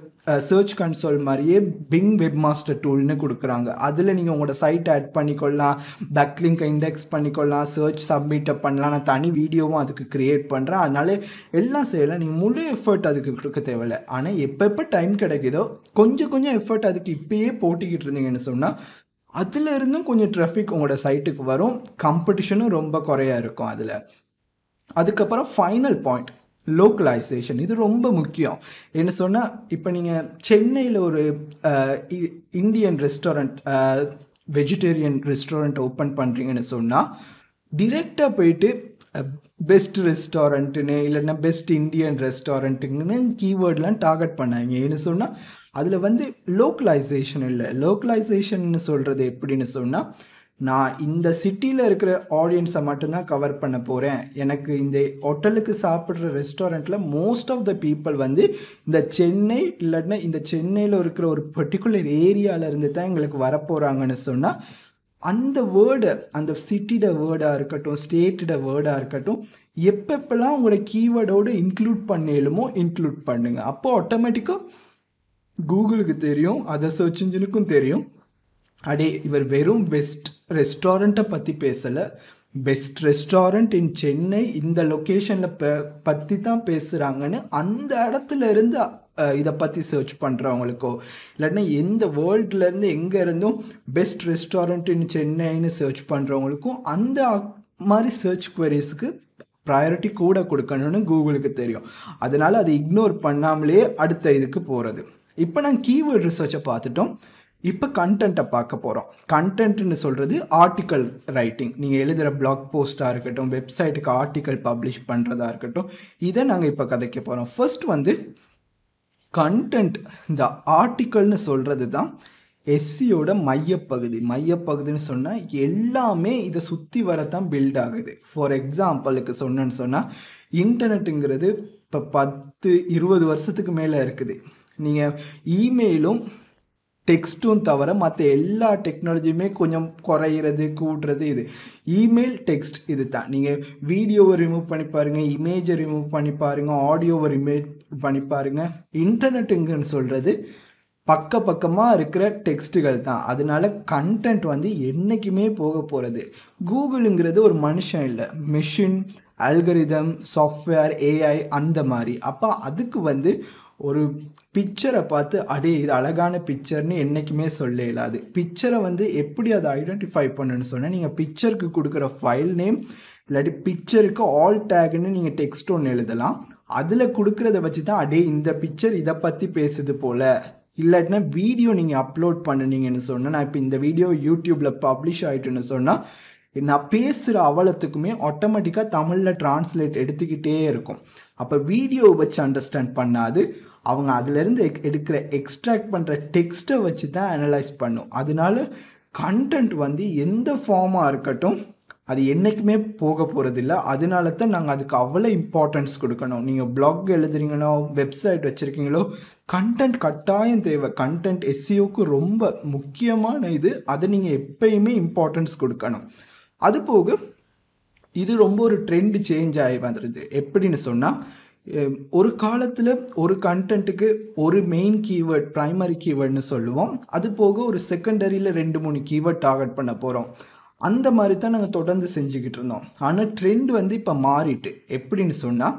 சர்ச் கன்சோல் மாதிரியே பிங் வெப்மாஸ்டர் டூல்னு கொடுக்குறாங்க. அதில் நீங்கள் உங்களோட சைட்டை ஆட் பண்ணிக்கொள்ளலாம், பேக்லிங்கை இண்டெக்ஸ் பண்ணிக்கொள்ளலாம், சர்ச் சப்மிட்டை பண்ணலாம். நான் தனி வீடியோவும் அதுக்கு க்ரியேட் பண்ணுறேன். அதனால எல்லாம் செய்யலாம். நீங்கள் முழு எஃபர்ட் அதுக்கு கொடுக்க தேவையில்லை. ஆனால் எப்போ டைம் கிடைக்குதோ கொஞ்சம் எஃபர்ட் அதுக்கு இப்பயே போட்டிக்கிட்டு இருந்தீங்கன்னு சொன்னால் அதில் இருந்தும் கொஞ்சம் ட்ராஃபிக் உங்களோட சைட்டுக்கு வரும். காம்படிஷனும் ரொம்ப குறையாக இருக்கும் அதில். அதுக்கப்புறம் ஃபைனல் பாயிண்ட் லோக்கலைசேஷன். இது ரொம்ப முக்கியம். என்ன சொன்னால் இப்போ நீங்கள் சென்னையில் ஒரு Indian restaurant, vegetarian restaurant open பண்ணுறீங்கன்னு சொன்னால் டிரெக்டாக போயிட்டு பெஸ்ட் ரெஸ்டாரண்ட்டுன்னு இல்லைன்னா பெஸ்ட் இந்தியன் ரெஸ்டாரண்ட்டுங்கன்னு கீவேர்ட்லாம் டார்கெட் பண்ணாங்க. ஏன்னு சொன்னால் அதில் வந்து லோக்கலைசேஷன் இல்லை. லோக்கலைசேஷன்னு சொல்கிறது எப்படின்னு சொன்னால் நான் இந்த சிட்டியில் இருக்கிற ஆடியன்ஸை மட்டும்தான் கவர் பண்ண போகிறேன். எனக்கு இந்த ஹோட்டலுக்கு சாப்பிட்ற ரெஸ்டாரண்ட்டில் மோஸ்ட் ஆஃப் த பீப்புள் வந்து இந்த சென்னை இல்லாட்டினா இந்த சென்னையில் இருக்கிற ஒரு பர்டிகுலர் ஏரியாவிலேருந்து தான் எங்களுக்கு வரப்போகிறாங்கன்னு சொன்னால் அந்த வேர்டை, அந்த சிட்டியோட வேர்டாக இருக்கட்டும், ஸ்டேட்டோட வேர்டாக இருக்கட்டும், எப்பப்பெல்லாம் உங்களோட கீவேர்டோடு இன்க்ளூட் பண்ணலுமோ இன்க்ளூட் பண்ணுங்கள். அப்போது ஆட்டோமேட்டிக்காக கூகுளுக்கு தெரியும், அதர் சர்ச் இன்ஜினுக்கும் தெரியும், இவர் வெறும் பெஸ்ட் ரெஸ்டாரண்ட்டை பற்றி பேசலை, பெஸ்ட் ரெஸ்டாரண்ட் இன் சென்னை இந்த லொக்கேஷனில் பற்றி தான் பேசுகிறாங்கன்னு அந்த இடத்துல இருந்து இதை பற்றி சர்ச் பண்ணுறவங்களுக்கோ இல்லாட்டினா எந்த வேர்ல்ட்லேருந்து எங்கே இருந்தும் பெஸ்ட் ரெஸ்டாரண்ட் இன் சென்னைன்னு சர்ச் பண்ணுறவங்களுக்கும் அந்த மாதிரி சர்ச் குவரிஸ்க்கு ப்ரையாரிட்டி கூட கொடுக்கணும்னு கூகுளுக்கு தெரியும். அதனால் அதை இக்னோர் பண்ணாமலே அடுத்த இதுக்கு போகிறது. இப்போ நான் கீவேர்ட் ரிசர்ச்சை பார்த்துட்டோம். இப்போ கண்டென்ட்டை பார்க்க போகிறோம். கண்டென்ட்னு சொல்கிறது ஆர்டிக்கல் ரைட்டிங். நீங்கள் எழுதுகிற பிளாக் போஸ்ட்டாக இருக்கட்டும், வெப்சைட்டுக்கு ஆர்டிக்கல் பப்ளிஷ் பண்ணுறதா இருக்கட்டும், இதை நாங்கள் இப்போ கதைக்க போகிறோம். ஃபர்ஸ்ட் வந்து கண்டென்ட், இந்த ஆர்டிக்கல்னு சொல்கிறது தான் எஸ்சியோட மையப்பகுதின்னு சொன்னால் எல்லாமே இதை சுற்றி வரத்தான் பில்ட் ஆகுது. ஃபார் எக்ஸாம்பிளுக்கு சொன்னால் இன்டர்நெட்டுங்கிறது இப்போ 10-20 வருஷத்துக்கு மேலே இருக்குது. நீங்கள் இமெயிலும் டெக்ஸ்ட்டும் தவிர மற்ற எல்லா டெக்னாலஜியுமே கொஞ்சம் குறையிறது கூடுறது. இது இமெயில் டெக்ஸ்ட் இது தான். நீங்கள் வீடியோவை ரிமூவ் பண்ணி பாருங்கள், இமேஜை ரிமூவ் பண்ணி பாருங்கள், ஆடியோவை ரிமூவ் பண்ணி பாருங்கள். இன்டர்நெட்டுங்கன்னு சொல்கிறது பக்கமாக இருக்கிற டெக்ஸ்ட்டுகள் தான். அதனால கண்டென்ட் வந்து என்றைக்குமே போக போகிறது. கூகுளுங்கிறது ஒரு மனுஷன் இல்லை, மெஷின், அல்கரிதம், சாஃப்ட்வேர், ஏஐ அந்த மாதிரி. அப்போ அதுக்கு வந்து ஒரு பிக்சரை பார்த்து அடே இது அழகான பிக்சர்னு என்றைக்குமே சொல்ல இயலாது. பிக்சரை வந்து எப்படி அதை ஐடென்டிஃபை பண்ணணும்னு சொன்னால், நீங்கள் பிக்சருக்கு கொடுக்குற ஃபைல் நேம் இல்லாட்டி பிக்சருக்கு ஆல் டேக்னு நீங்கள் டெக்ஸ்ட் ஒன்று எழுதலாம். அதில் கொடுக்குறத வச்சு தான் அடே இந்த பிக்சர் இதை பற்றி பேசுது போல். இல்லாட்டினா வீடியோ நீங்கள் அப்லோட் பண்ணினீங்கன்னு சொன்னால், நான் இப்போ இந்த வீடியோ யூடியூப்பில் பப்ளிஷ் ஆகிட்டுன்னு சொன்னால், நான் பேசுகிற அவலத்துக்குமே ஆட்டோமேட்டிக்காக தமிழில் டிரான்ஸ்லேட் எடுத்துக்கிட்டே இருக்கும். அப்போ வீடியோவை வச்சு அண்டர்ஸ்டாண்ட் பண்ணாது, அவங்க அதிலேருந்து எடுக்கிற எக்ஸ்ட்ராக்ட் பண்ணுற டெக்ஸ்ட்டை வச்சு தான் அனலைஸ் பண்ணும். அதனால கண்டென்ட் வந்து எந்த ஃபார்மாக இருக்கட்டும் அது என்றைக்குமே போக போகிறதில்ல. அதனால தான் நாங்கள் அதுக்கு அவ்வளோ இம்பார்ட்டன்ஸ் கொடுக்கணும். நீங்கள் பிளாக் எழுதுறீங்களோ, வெப்சைட் வச்சுருக்கீங்களோ, கண்டென்ட் கட்டாயம் தேவை. கண்டென்ட் எஸ்சிஓக்கு ரொம்ப முக்கியமான இது. அதை நீங்கள் எப்பயுமே இம்பார்ட்டன்ஸ் கொடுக்கணும். அது போக இது ரொம்ப ஒரு ட்ரெண்ட் சேஞ்ச் ஆகி வந்துடுது. எப்படின்னு சொன்னால், ஒரு காலத்தில் ஒரு கண்டென்ட்டுக்கு ஒரு மெயின் கீவேர்ட், ப்ரைமரி கீவேர்ட்னு சொல்லுவோம். அது போக ஒரு செகண்டரியில் 2-3 கீவேர்ட் டார்கெட் பண்ண போகிறோம். அந்த மாதிரி தான் நாங்கள் தொடர்ந்து செஞ்சுக்கிட்டு இருந்தோம். ஆனால் ட்ரெண்ட் வந்து இப்போ மாறிட்டு. எப்படின்னு சொன்னால்,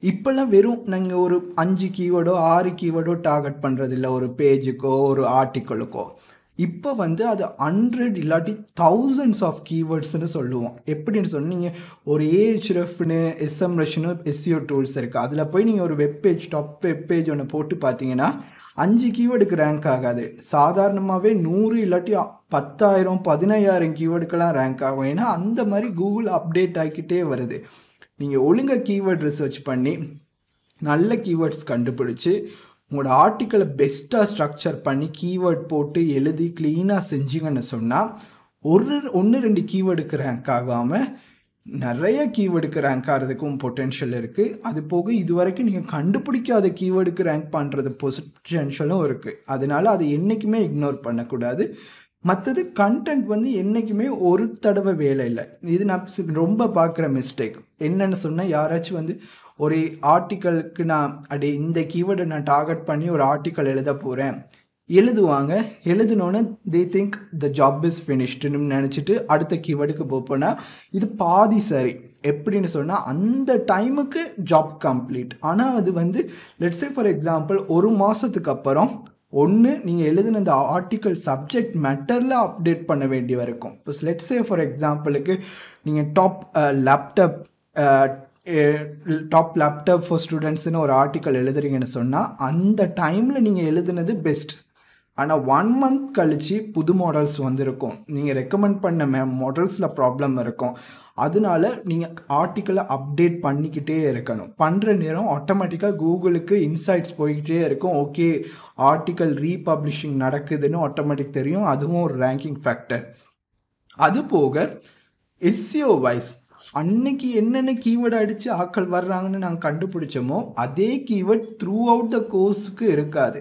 இப்போல்லாம் வெறும் நாங்கள் ஒரு 5 கீவேர்டோ 6 கீவேர்டோ டார்கெட் பண்ணுறதில்ல ஒரு பேஜுக்கோ ஒரு ஆர்டிக்கலுக்கோ. இப்போ வந்து அது 100 இல்லாட்டி thousands ஆஃப் கீவேர்ட்ஸ்னு சொல்லுவோம். எப்படின்னு சொன்னால், நீங்கள் ஒரு ஏஹெச்எஃப்னு, எஸ்எம்ரஷ்னு எஸ்சிஓ டூல்ஸ் இருக்குது. அதில் போய் நீங்கள் ஒரு வெப்பேஜ், டாப் வெப்பேஜ் ஒன்று போட்டு பார்த்தீங்கன்னா 5 கீவேர்டுக்கு ரேங்க் ஆகாது. சாதாரணமாகவே 100 இல்லாட்டி 10,000 15,000 கீவேர்டுக்கெல்லாம் ரேங்க் ஆகும். ஏன்னா அந்த மாதிரி கூகுள் அப்டேட் ஆகிக்கிட்டே வருது. நீங்கள் ஒழுங்காக கீவேர்ட் ரிசர்ச் பண்ணி நல்ல கீவேர்ட்ஸ் கண்டுபிடிச்சி உங்களோட ஆர்டிக்கலை பெஸ்ட்டாக ஸ்ட்ரக்சர் பண்ணி கீவேர்ட் போட்டு எழுதி க்ளீனாக செஞ்சிங்கன்னு சொன்னால் 1-2 கீவேர்டுக்கு ரேங்க் ஆகாமல் நிறைய கீவேர்டுக்கு ரேங்க் ஆகிறதுக்கும் பொட்டென்ஷியல் இருக்குது. அது போக இது வரைக்கும் நீங்கள் கண்டுபிடிக்காத கீவேர்டுக்கு ரேங்க் பண்ணுறது பொட்டென்ஷியலும் இருக்குது. அதனால் அதை என்றைக்குமே இக்னோர் பண்ணக்கூடாது. மற்றது கண்டென்ட் வந்து என்றைக்குமே ஒரு தடவை வேலை இல்லை. இது நான் ரொம்ப பார்க்குற மிஸ்டேக் என்னென்னு சொன்னால், யாராச்சும் வந்து ஒரு ஆர்டிக்கலுக்கு நான் இந்த கீவேர்டை நான் டார்கெட் பண்ணி ஒரு ஆர்டிக்கல் எழுத போகிறேன், எழுதுவாங்க. எழுதினோன்னே they think the job is ஃபினிஷ்டுன்னு நினச்சிட்டு அடுத்த கீவேர்டுக்கு போனால் இது பாதி சரி. எப்படின்னு சொன்னால், அந்த டைமுக்கு ஜாப் கம்ப்ளீட். ஆனால் அது வந்து லெட்ஸ் சே ஃபார் எக்ஸாம்பிள் ஒரு மாதத்துக்கு அப்புறம் ஒன்று நீங்கள் எழுதின அந்த ஆர்டிக்கல் சப்ஜெக்ட் மேட்டரில் அப்டேட் பண்ண வேண்டிய இருக்கும். இப்போ லெட்ஸ் சே ஃபார் எக்ஸாம்பிளுக்கு நீங்கள் டாப் லேப்டாப் ஃபார் ஸ்டூடெண்ட்ஸ்னு ஒரு ஆர்டிக்கல் எழுதுறீங்கன்னு சொன்னால், அந்த டைமில் நீங்கள் எழுதுனது பெஸ்ட். ஆனால் 1 month கழித்து புது மாடல்ஸ் வந்திருக்கும், நீங்கள் ரெக்கமெண்ட் பண்ண மாடல்ஸில் ப்ராப்ளம் இருக்கும். அதனால நீங்கள் ஆர்டிக்கலை அப்டேட் பண்ணிக்கிட்டே இருக்கணும். பண்ணுற நேரம் ஆட்டோமேட்டிக்காக கூகுளுக்கு இன்சைட்ஸ் போய்கிட்டே இருக்கும். ஓகே, ஆர்டிக்கல் ரீபப்ளிஷிங் நடக்குதுன்னு ஆட்டோமேட்டிக் தெரியும். அதுவும் ஒரு ரேங்கிங் ஃபேக்டர். அது போக எஸ்சிஓ வைஸ் அன்னைக்கு என்னென்ன கீவேர்டு அடித்து ஆட்கள் வர்றாங்கன்னு நாங்கள் கண்டுபிடிச்சோமோ அதே கீவேர்ட் த்ரூ அவுட் த கோர்ஸுக்கு இருக்காது.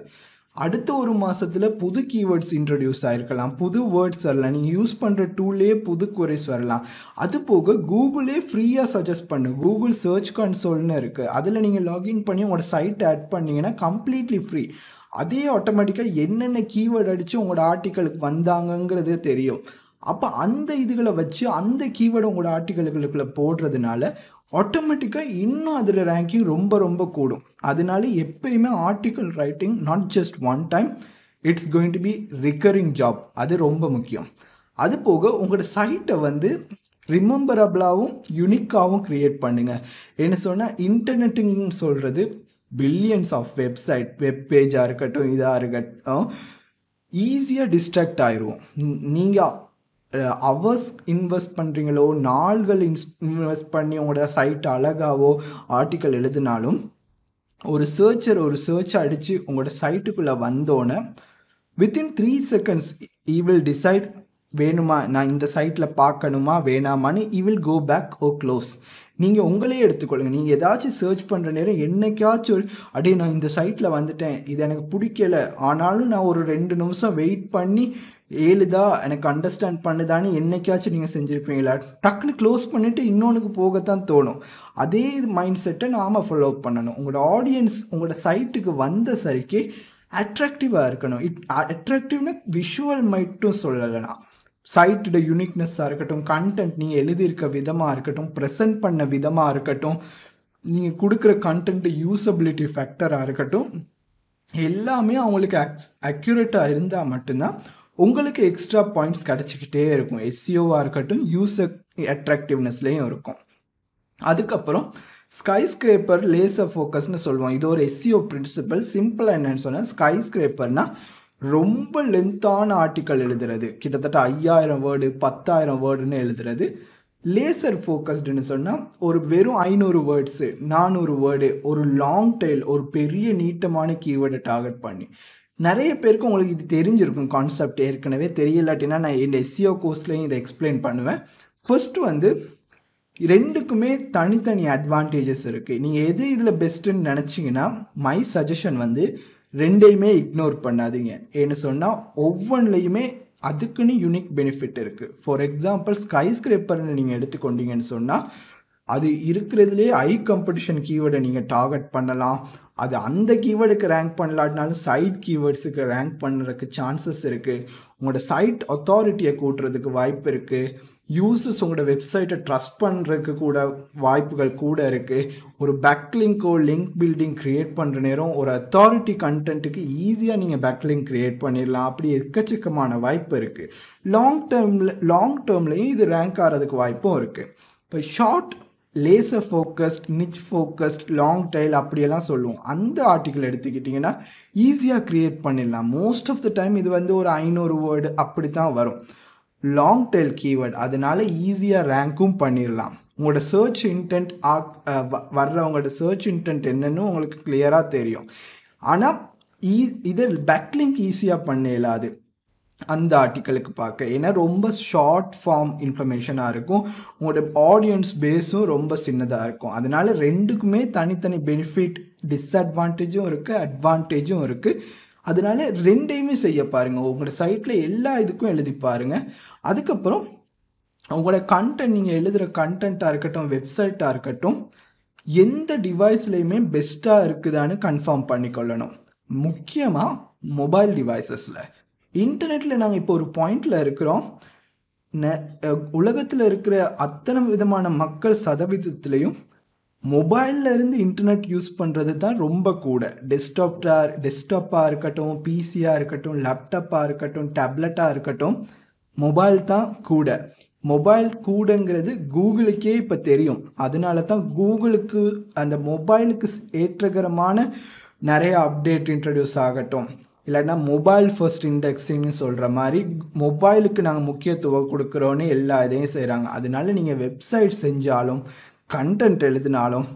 அடுத்த ஒரு மாதத்தில் புது கீவேர்ட்ஸ் இன்ட்ரடியூஸ் ஆகிருக்கலாம், புது வேர்ட்ஸ் வரலாம், நீங்கள் யூஸ் பண்ணுற டூல்லே புது குவரிஸ் வரலாம். அது போக கூகுளே ஃப்ரீயாக சஜஸ்ட் பண்ணு, கூகுள் சர்ச் கன்சோல்னு இருக்குது. அதில் நீங்கள் லாகின் பண்ணி உங்களோட சைட் ஆட் பண்ணிங்கன்னா கம்ப்ளீட்லி ஃப்ரீ. அதே ஆட்டோமேட்டிக்காக என்னென்ன கீவேர்டு அடித்து உங்களோட ஆர்டிக்கலுக்கு வந்தாங்கங்கிறது தெரியும். அப்போ அந்த இதுகளை வச்சு அந்த கீவேர்டு உங்களோட ஆர்டிக்கலுக்குள்ளே போடுறதுனால ஆட்டோமேட்டிக்காக இன்னும் அதில் ரேங்கிங் ரொம்ப ரொம்ப கூடும். அதனால எப்பயுமே article writing not just one time, it's going to be recurring job. அது ரொம்ப முக்கியம். அது போக உங்களோட சைட்டை வந்து ரிமெம்பரபிளாகவும் யூனிக்காகவும் க்ரியேட் பண்ணுங்கள். என்ன சொன்னால், இன்டர்நெட்டுன்னு சொல்கிறது பில்லியன்ஸ் ஆஃப் வெப்சைட், வெப் பேஜாக இருக்கட்டும், இதாக இருக்கட்டும், ஈஸியாக டிஸ்ட்ராக்ட் ஆயிடுவோம். நீங்கள் ஹவர்ஸ் இன்வெஸ்ட் பண்ணுறீங்களோ, நாள்கள் இன்வெஸ்ட் பண்ணி உங்களோட சைட் அழகாவோ ஆர்டிக்கல் எழுதினாலும் ஒரு சர்ச் அடித்து உங்களோட சைட்டுக்குள்ளே வந்தோன்னே within 3 seconds he will decide வேணுமா, நான் இந்த சைட்டில் பார்க்கணுமா வேணாமான்னு he will go back or close. நீங்கள் உங்களே எடுத்துக்கொள்ளுங்க. நீங்கள் ஏதாச்சும் சர்ச் பண்ணுற நேரம் என்னைக்காச்சும் அடே நான் இந்த சைட்டில் வந்துட்டேன், இது எனக்கு பிடிக்கல, ஆனாலும் நான் ஒரு 2 நிமிஷம் வெயிட் பண்ணி ஏழுதா எனக்கு அண்டர்ஸ்டாண்ட் பண்ணுதான்னு என்னைக்காச்சும் நீங்கள் செஞ்சுருப்பீங்களா? டக்குன்னு க்ளோஸ் பண்ணிவிட்டு இன்னொன்றுக்கு போகத்தான் தோணும். அதே மைண்ட் செட்டை நாம் ஃபாலோ பண்ணணும். உங்களோட ஆடியன்ஸ் உங்களோட சைட்டுக்கு வந்த சரிக்கு அட்ராக்டிவாக இருக்கணும். அட்ராக்டிவ்னா விஷுவல் மட்டும் சொல்லலைனா சைட்டோட யூனிக்னஸ்ஸாக இருக்கட்டும், கண்டென்ட் நீங்கள் எழுதியிருக்க விதமாக இருக்கட்டும், ப்ரெசென்ட் பண்ண விதமாக இருக்கட்டும், நீங்கள் கொடுக்குற கண்டென்ட்டு யூசபிலிட்டி ஃபேக்டராக இருக்கட்டும், எல்லாமே அவங்களுக்கு அக்யூரேட்டாக இருந்தால் மட்டும்தான் உங்களுக்கு எக்ஸ்ட்ரா பாயிண்ட்ஸ் கிடச்சிக்கிட்டே இருக்கும். எஸ்சிஓவாக இருக்கட்டும், யூசர் அட்ராக்டிவ்னஸ்லேயும் இருக்கும். அதுக்கப்புறம் ஸ்கை ஸ்கிரேப்பர் லேசர் ஃபோக்கஸ்னு சொல்லுவோம். இது ஒரு எஸ்சிஓ பிரின்சிபல். சிம்பிளாக என்னென்னு சொன்னால், ஸ்கை ஸ்கிரேப்பர்னால் ரொம்ப லென்த்தான ஆர்டிக்கல் எழுதுறது, கிட்டத்தட்ட 5000 வேர்டு 10,000 வேர்டுன்னு எழுதுறது. லேசர் ஃபோக்கஸ்டுன்னு சொன்னால் ஒரு வெறும் 500 வேர்ட்ஸு 400 வேர்டு, ஒரு லாங் டெயில், ஒரு பெரிய நீட்டமான கீவேர்டை டார்கெட் பண்ணி. நிறைய பேருக்கு உங்களுக்கு இது தெரிஞ்சிருக்கும் கான்செப்ட். ஏற்கனவே தெரியலாட்டினா நான் என் எஸ்சிஓ கோர்ஸ்லேயும் இதை எக்ஸ்பிளைன் பண்ணுவேன். ஃபர்ஸ்ட் ரெண்டுக்குமே தனித்தனி அட்வான்டேஜஸ் இருக்குது. நீங்கள் எது இதில் பெஸ்ட்டுன்னு நினச்சிங்கன்னா மை சஜஷன் ரெண்டையுமே இக்னோர் பண்ணாதீங்க. ஏன்னு சொன்னால் ஒவ்வொன்றுலையுமே அதுக்குன்னு யூனிக் பெனிஃபிட் இருக்குது. ஃபார் எக்ஸாம்பிள் ஸ்கை ஸ்கிரேப்பர்னு நீங்கள் எடுத்துக்கொண்டீங்கன்னு சொன்னால் அது இருக்கிறதுலே ஹை காம்படிஷன் கீவேர்டை நீங்கள் டார்கெட் பண்ணலாம். அது அந்த கீவேர்டுக்கு ரேங்க் பண்ணலாட்டினாலும் சைட் கீவேர்ட்ஸுக்கு ரேங்க் பண்ணுறதுக்கு சான்சஸ் இருக்குது. உங்களோட சைட் அத்தாரிட்டியை கூட்டுறதுக்கு வாய்ப்பு இருக்குது. யூசர்ஸ் உங்களோட வெப்சைட்டை ட்ரஸ்ட் பண்ணுறதுக்கு கூட வாய்ப்புகள் கூட இருக்குது. ஒரு பேக்லிங்கோ லிங்க் பில்டிங் க்ரியேட் பண்ணுற நேரம் ஒரு அத்தாரிட்டி கண்டென்ட்டுக்கு ஈஸியாக நீங்கள் பேக்லிங்க் க்ரியேட் பண்ணிடலாம். அப்படி எக்கச்சக்கமான வாய்ப்பு இருக்குது. லாங் டேர்ம்லேயும் இது ரேங்க் ஆகிறதுக்கு வாய்ப்பும் இருக்குது. இப்போ short laser focused, niche focused, long tail அப்படியெல்லாம் சொல்லுவோம். அந்த ஆர்டிக்கல் எடுத்துக்கிட்டிங்கன்னா ஈஸியாக க்ரியேட் பண்ணிடலாம். மோஸ்ட் ஆஃப் த டைம் இது ஒரு 500 வேர்டு அப்படி தான் வரும். லாங் டெயில் கீவேர்ட், அதனால ஈஸியாக ரேங்க்கும் பண்ணிடலாம். உங்களோட சர்ச் இன்டென்ட் வர்றவங்களோட சர்ச் இன்டென்ட் என்னன்னு உங்களுக்கு கிளியராக தெரியும். ஆனால் இதை பேக்லிங்க் ஈஸியாக பண்ண இயலாது அந்த ஆர்டிக்கலுக்கு பார்க்க. ஏன்னா ரொம்ப ஷார்ட் ஃபார்ம் இன்ஃபர்மேஷனாக இருக்கும். உங்களோட ஆடியன்ஸ் பேஸும் ரொம்ப சின்னதாக இருக்கும். அதனால ரெண்டுக்குமே தனித்தனி பெனிஃபிட், டிஸ்அட்வான்டேஜும் இருக்குது, அட்வான்டேஜும் இருக்குது. அதனால ரெண்டையுமே செய்ய பாருங்கள். உங்களோட சைட்டில் எல்லா இதுக்கும் எழுதி பாருங்கள். அதுக்கப்புறம் உங்களோட கண்டென்ட், நீங்கள் எழுதுகிற கண்டென்ட்டாக இருக்கட்டும், வெப்சைட்டாக இருக்கட்டும், எந்த டிவைஸ்லையுமே பெஸ்ட்டாக இருக்குதான்னு கன்ஃபார்ம் பண்ணிக்கொள்ளணும். முக்கியமாக மொபைல் டிவைசஸில். இன்டர்நெட்டில் நாங்கள் இப்போ ஒரு பாயிண்டில் இருக்கிறோம். உலகத்தில் இருக்கிற அத்தனை விதமான மக்கள் சதவீதத்துலேயும் மொபைலில் இருந்து இன்டர்நெட் யூஸ் பண்ணுறது தான் ரொம்ப கூட. டெஸ்க்டாப்பாக இருக்கட்டும், பிசியாக இருக்கட்டும், லேப்டாப்பாக இருக்கட்டும், டேப்லெட்டாக இருக்கட்டும், மொபைல் தான் கூட. மொபைல் கூடங்கிறது கூகுளுக்கே இப்போ தெரியும். அதனால தான் கூகுளுக்கு அந்த மொபைலுக்கு ஏற்றகரமான நிறைய அப்டேட் இன்ட்ரடியூஸ் ஆகட்டும், இல்லைன்னா மொபைல் ஃபர்ஸ்ட் இண்டெக்ஸிங்னு சொல்கிற மாதிரி மொபைலுக்கு நாங்கள் முக்கியத்துவம் கொடுக்குறோன்னு எல்லா இதையும் செய்கிறாங்க. அதனால நீங்கள் வெப்சைட் செஞ்சாலும் கண்டென்ட் எழுதினாலும்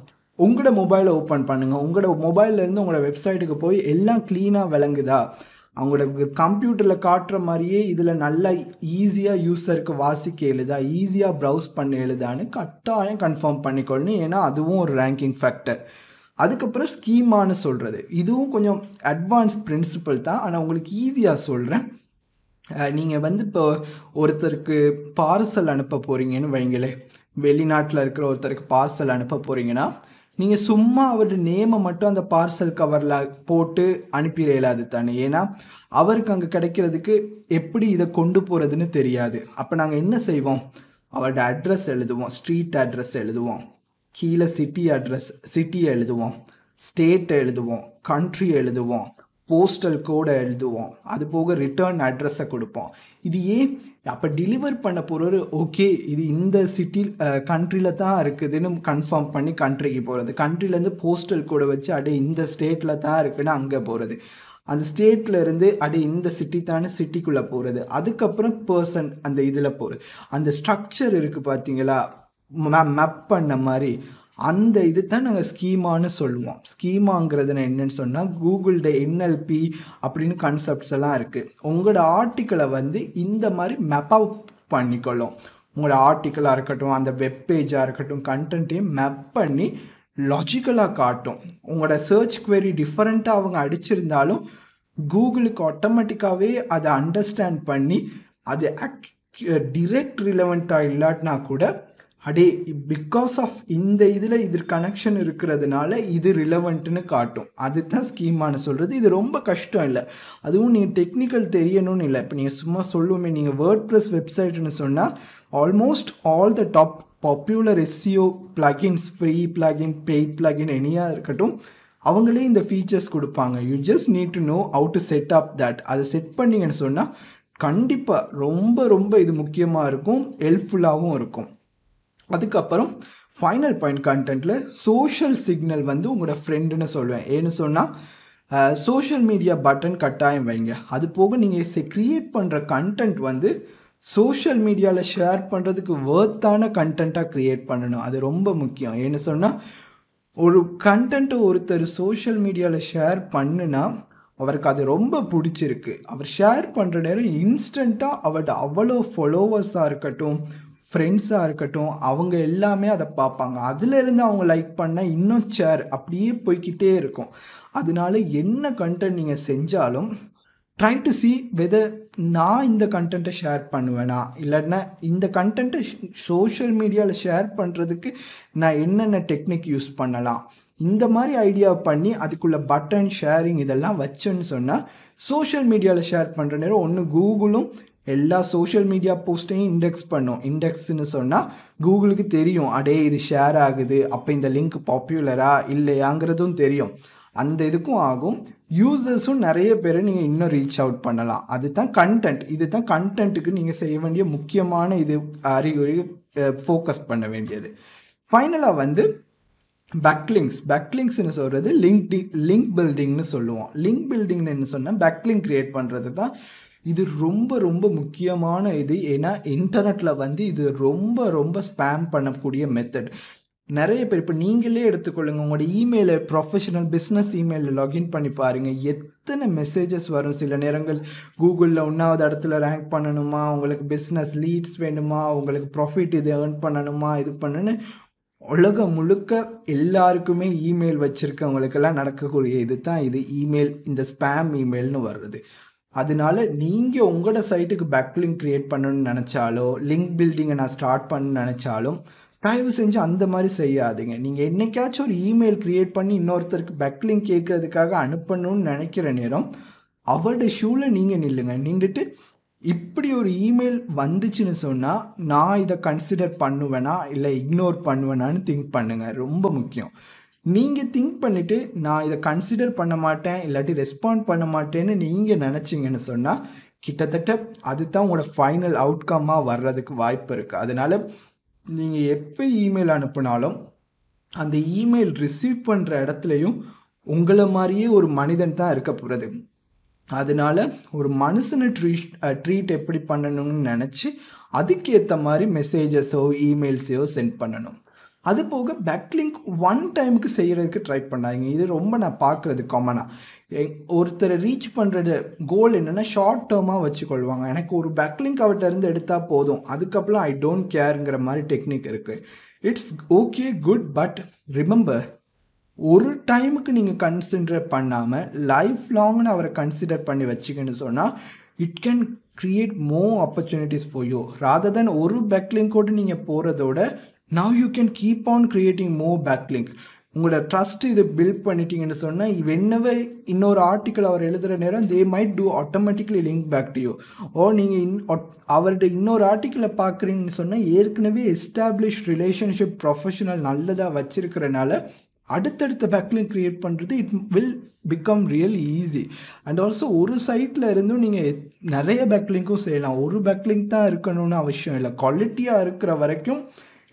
உங்களோட மொபைலை ஓப்பன் பண்ணுங்கள். உங்களோட மொபைல்லேருந்து உங்களோட வெப்சைட்டுக்கு போய் எல்லாம் க்ளீனாக விளங்குதா, அவங்களோட கம்ப்யூட்டரில் காட்டுற மாதிரியே இதில் நல்லா ஈஸியாக யூஸருக்கு வாசிக்க எழுதா, ஈஸியாக ப்ரௌஸ் பண்ண எழுதான்னு கட்டாயம் கன்ஃபார்ம் பண்ணிக்கொள்ளணும். ஏன்னா அதுவும் ஒரு ரேங்கிங் ஃபேக்டர். அதுக்கப்புறம் ஸ்கீமானு சொல்கிறது, இதுவும் கொஞ்சம் அட்வான்ஸ் பிரின்சிபல் தான். ஆனால் உங்களுக்கு ஈஸியாக சொல்கிறேன். நீங்கள் இப்போ ஒருத்தருக்கு பார்சல் அனுப்ப போகிறீங்கன்னு வைங்களே, வெளிநாட்டில் இருக்கிற ஒருத்தருக்கு பார்சல் அனுப்ப போகிறீங்கன்னா நீங்கள் சும்மா அவரோட நேமை மட்டும் அந்த பார்சல் கவரில் போட்டு அனுப்பிட இயலாது தானே. ஏன்னா அவருக்கு அங்கே கிடைக்கிறதுக்கு எப்படி இதை கொண்டு போகிறதுன்னு தெரியாது. அப்போ நாங்கள் என்ன செய்வோம், அவரோட அட்ரஸ் எழுதுவோம், ஸ்ட்ரீட் அட்ரஸ் எழுதுவோம், கீழே சிட்டி எழுதுவோம், ஸ்டேட் எழுதுவோம், கண்ட்ரி எழுதுவோம், போஸ்டல் கோடை எழுதுவோம், அது போக ரிட்டர்ன் அட்ரஸை கொடுப்போம். இது ஏன், அப்போ டெலிவர் பண்ண போகிறவர் ஓகே இது இந்த கண்ட்ரியில் தான் இருக்குதுன்னு கன்ஃபார்ம் பண்ணி கண்ட்ரிக்கு போகிறது, கண்ட்ரிலேருந்து போஸ்டல் கோடை வச்சு இந்த ஸ்டேட்டில் தான் இருக்குதுன்னு அங்கே போகிறது. அந்த ஸ்டேட்டில் இருந்து இந்த சிட்டி தானே சிட்டிக்குள்ளே போகிறது, அதுக்கப்புறம் பர்சன் அந்த இதில் போகிறது. அந்த ஸ்ட்ரக்சர் இருக்குது பார்த்தீங்களா, மேப் பண்ண மாதிரி, அந்த இது தான் நாங்கள் ஸ்கீமான்னு சொல்லுவோம். ஸ்கீமாங்கிறது என்னென்னு சொன்னால் கூகுள்ட NLP அப்படின்னு கான்செப்ட்ஸ் எல்லாம் இருக்குது. உங்களோட ஆர்டிக்கிளை இந்த மாதிரி மேப்பாக பண்ணிக்கொள்ளும். உங்களோட ஆர்டிக்கலாக இருக்கட்டும், அந்த வெப்பேஜாக இருக்கட்டும், கண்டென்ட்டையும் மேப் பண்ணி லாஜிக்கலாக காட்டும். உங்களோட சர்ச் குவெரி டிஃப்ரெண்ட்டாக அவங்க அடிச்சிருந்தாலும் கூகுளுக்கு ஆட்டோமேட்டிக்காகவே அதை அண்டர்ஸ்டாண்ட் பண்ணி அது டிரெக்ட் ரிலவெண்ட்டாக இல்லாட்டினா கூட பிகாஸ் ஆஃப் இந்த இது கனெக்ஷன் இருக்கிறதுனால இது ரிலவெண்ட்டுன்னு காட்டும். அதுதான் ஸ்கீமானு சொல்கிறது. இது ரொம்ப கஷ்டம் இல்லை, அதுவும் நீங்கள் டெக்னிக்கல் தெரியணும்னு இல்லை. இப்போ நீங்கள் சும்மா சொல்லுவோமே, நீங்கள் வேர்ட்ப்ரெஸ் வெப்சைட்னு சொன்னால் almost all the top popular SEO plugins, free plugin, paid plugin எனியாக இருக்கட்டும், அவங்களே இந்த ஃபீச்சர்ஸ் கொடுப்பாங்க. You just need to know how to set up that. அதை செட் பண்ணிங்கன்னு சொன்னால் கண்டிப்பாக ரொம்ப ரொம்ப இது முக்கியமாக இருக்கும், ஹெல்ப்ஃபுல்லாகவும் இருக்கும். அதுக்கப்புறம் ஃபைனல் பாயிண்ட் கண்டென்ட்டில் சோஷியல் சிக்னல் உங்களோட ஃப்ரெண்டுன்னு சொல்லுவேன். ஏன்னு சொன்னால் சோஷியல் மீடியா பட்டன் கட்டாயம் வைங்க. அது போக நீங்கள் க்ரியேட் பண்ணுற கண்டென்ட் சோஷியல் மீடியாவில் ஷேர் பண்ணுறதுக்கு வேர்த்தான கண்டென்ட்டாக க்ரியேட் பண்ணணும். அது ரொம்ப முக்கியம். ஏன்னு சொன்னால் ஒரு கண்டென்ட்டை ஒருத்தர் சோஷியல் மீடியாவில் ஷேர் பண்ணுனா அவருக்கு அது ரொம்ப பிடிச்சிருக்கு, அவர் ஷேர் பண்ணுற நேரம் இன்ஸ்டண்ட்டாக அவர்கிட்ட அவ்வளோ ஃபாலோவர்ஸாக இருக்கட்டும், ஃப்ரெண்ட்ஸாக இருக்கட்டும், அவங்க எல்லாமே அதை பார்ப்பாங்க. அதிலேருந்து அவங்க லைக் பண்ணால் இன்னும் ஷேர் அப்படியே போய்கிட்டே இருக்கும். அதனால என்ன கண்டென்ட் நீங்கள் செஞ்சாலும் ட்ரை டு சி வெதர் நான் இந்த கண்டென்ட்டை ஷேர் பண்ணுவேனா, இல்லைன்னா இந்த கண்டென்ட்டை சோஷியல் மீடியாவில் ஷேர் பண்ணுறதுக்கு நான் என்னென்ன டெக்னிக் யூஸ் பண்ணலாம், இந்த மாதிரி ஐடியா பண்ணி அதுக்குள்ளே பட்டன் ஷேரிங் இதெல்லாம் வச்சேன்னு சொன்னால் சோஷியல் மீடியாவில் ஷேர் பண்ணுற நேரம் ஒன்று கூகுளும் எல்லா சோஷியல் மீடியா போஸ்ட்டையும் இண்டெக்ஸ் பண்ணும். இண்டெக்ஸ்ன்னு சொன்னால் கூகுளுக்கு தெரியும் இது ஷேர் ஆகுது, அப்போ இந்த லிங்க் பாப்புலரா இல்லையாங்கிறதும் தெரியும். அந்த இதுக்கும் ஆகும். யூசர்ஸும் நிறைய பேரை நீங்கள் இன்னும் ரீச் அவுட் பண்ணலாம். அதுதான் கண்டென்ட். இதுதான் கண்டென்ட்டுக்கு நீங்கள் செய்ய வேண்டிய முக்கியமான இது அறிகுறி ஃபோக்கஸ் பண்ண வேண்டியது. ஃபைனலாக பேக்லிங்க்ஸ்னு சொல்கிறது லிங்க் பில்டிங்னு சொல்லுவோம். லிங்க் பில்டிங்னு என்ன சொன்னால் பேக்லிங்க் க்ரியேட் பண்ணுறது தான். இது ரொம்ப ரொம்ப முக்கியமான இது. ஏன்னா இன்டர்நெட்டில் இது ரொம்ப ரொம்ப ஸ்பேம் பண்ணக்கூடிய மெத்தட். நிறைய பேர் இப்போ நீங்களே எடுத்துக்கொள்ளுங்க, உங்களோட இமெயிலை ப்ரொஃபஷனல் பிஸ்னஸ் இமெயிலில் லாகின் பண்ணி பாருங்கள், எத்தனை மெசேஜஸ் வரும். சில நேரங்கள் கூகுளில் 1வது இடத்துல ரேங்க் பண்ணணுமா, உங்களுக்கு பிஸ்னஸ் லீட்ஸ் வேணுமா, உங்களுக்கு ப்ராஃபிட் இது ஏர்ன் பண்ணணுமா, இது பண்ணுன்னு உலகம் முழுக்க எல்லாருக்குமே இமெயில் வச்சுருக்கவங்களுக்கெல்லாம் நடக்கக்கூடிய இது தான் இது இமெயில், இந்த ஸ்பேம் இமெயில்னு வர்றது. அதனால நீங்கள் உங்களோட சைட்டுக்கு பேக்லிங்க் க்ரியேட் பண்ணணும்னு நினச்சாலோ, லிங்க் பில்டிங்கை நான் ஸ்டார்ட் பண்ணணும்னு நினச்சாலும் தயவு செஞ்சு அந்த மாதிரி செய்யாதீங்க. நீங்கள் என்னைக்காச்சும் ஒரு இமெயில் க்ரியேட் பண்ணி இன்னொருத்தருக்கு பேக்லிங்க் கேட்கறதுக்காக அனுப்பணும்னு நினைக்கிற நேரம் அவரோட ஷூவில் நீங்கள் நில்லுங்க. நின்றுட்டு இப்படி ஒரு இமெயில் வந்துச்சுன்னு சொன்னால் நான் இதை கன்சிடர் பண்ணுவேனா இல்லை இக்னோர் பண்ணுவேனான்னு திங்க் பண்ணுங்கள். ரொம்ப முக்கியம். நீங்கள் திங்க் பண்ணிவிட்டு நான் இதை கன்சிடர் பண்ண மாட்டேன் இல்லாட்டி ரெஸ்பாண்ட் பண்ண மாட்டேன்னு நீங்கள் நினச்சிங்கன்னு சொன்னால் கிட்டத்தட்ட அதுதான் உங்களோட ஃபைனல் அவுட்கம்மாக வர்றதுக்கு வாய்ப்பு இருக்குது. அதனால் நீங்கள் எப்போ இமெயில் அனுப்புனாலும் அந்த இமெயில் ரிசீவ் பண்ணுற இடத்துலையும் உங்களை மாதிரியே ஒரு மனிதன் தான் இருக்க போகிறது. அதனால் ஒரு மனுஷனை ட்ரீட் எப்படி பண்ணணும்னு நினச்சி அதுக்கேற்ற மாதிரி மெசேஜஸோ இமெயில்ஸையோ சென்ட் பண்ணணும். அது போக பேக்லிங்க் ஒன் டைமுக்கு செய்கிறதுக்கு ட்ரை பண்ணாங்க. இது ரொம்ப நான் பார்க்குறது காமனாக. ஒருத்தரை ரீச் பண்ணுறது கோல் என்னென்னா ஷார்ட் டேர்மாக வச்சுக்கொள்வாங்க. எனக்கு ஒரு பேக்லிங்க் அவர்கிட்ட இருந்து எடுத்தால் போதும், அதுக்கப்புறம் ஐ டோன்ட் கேருங்கிற மாதிரி டெக்னிக் இருக்குது. It's okay good, but remember ஒரு டைமுக்கு நீங்கள் கன்சிடர் பண்ணாமல் லைஃப் லாங்னு அவரை கன்சிடர் பண்ணி வச்சிங்கன்னு சொன்னால் it can create more opportunities for you rather than ஒரு பேக்லிங்கோடு நீங்கள் போகிறதோட now you can keep on creating more backlink. உங்களோட ட்ரஸ்ட் இது பில்ட் பண்ணிட்டீங்கன்னு சொன்னால் whenever இன்னொரு ஆர்டிக்கல் அவர் எழுதுகிற நேரம் they might do automatically link back to you. ஓ நீங்கள் அவர்கிட்ட இன்னொரு ஆர்டிக்கலை பார்க்குறீங்கன்னு சொன்னால் ஏற்கனவே எஸ்டாப்ளிஷ் ரிலேஷன்ஷிப் ப்ரொஃபஷனல் நல்லதாக வச்சிருக்கிறனால அடுத்தடுத்த பேக்லிங்க் க்ரியேட் பண்ணுறது it will become really easy. And also ஒரு சைட்டில் இருந்தும் நீங்கள் நிறைய பேக்லிங்க்கும் செய்யலாம். ஒரு பேக்லிங்க் தான் இருக்கணும்னு அவசியம் இல்லை. குவாலிட்டியாக இருக்கிற வரைக்கும்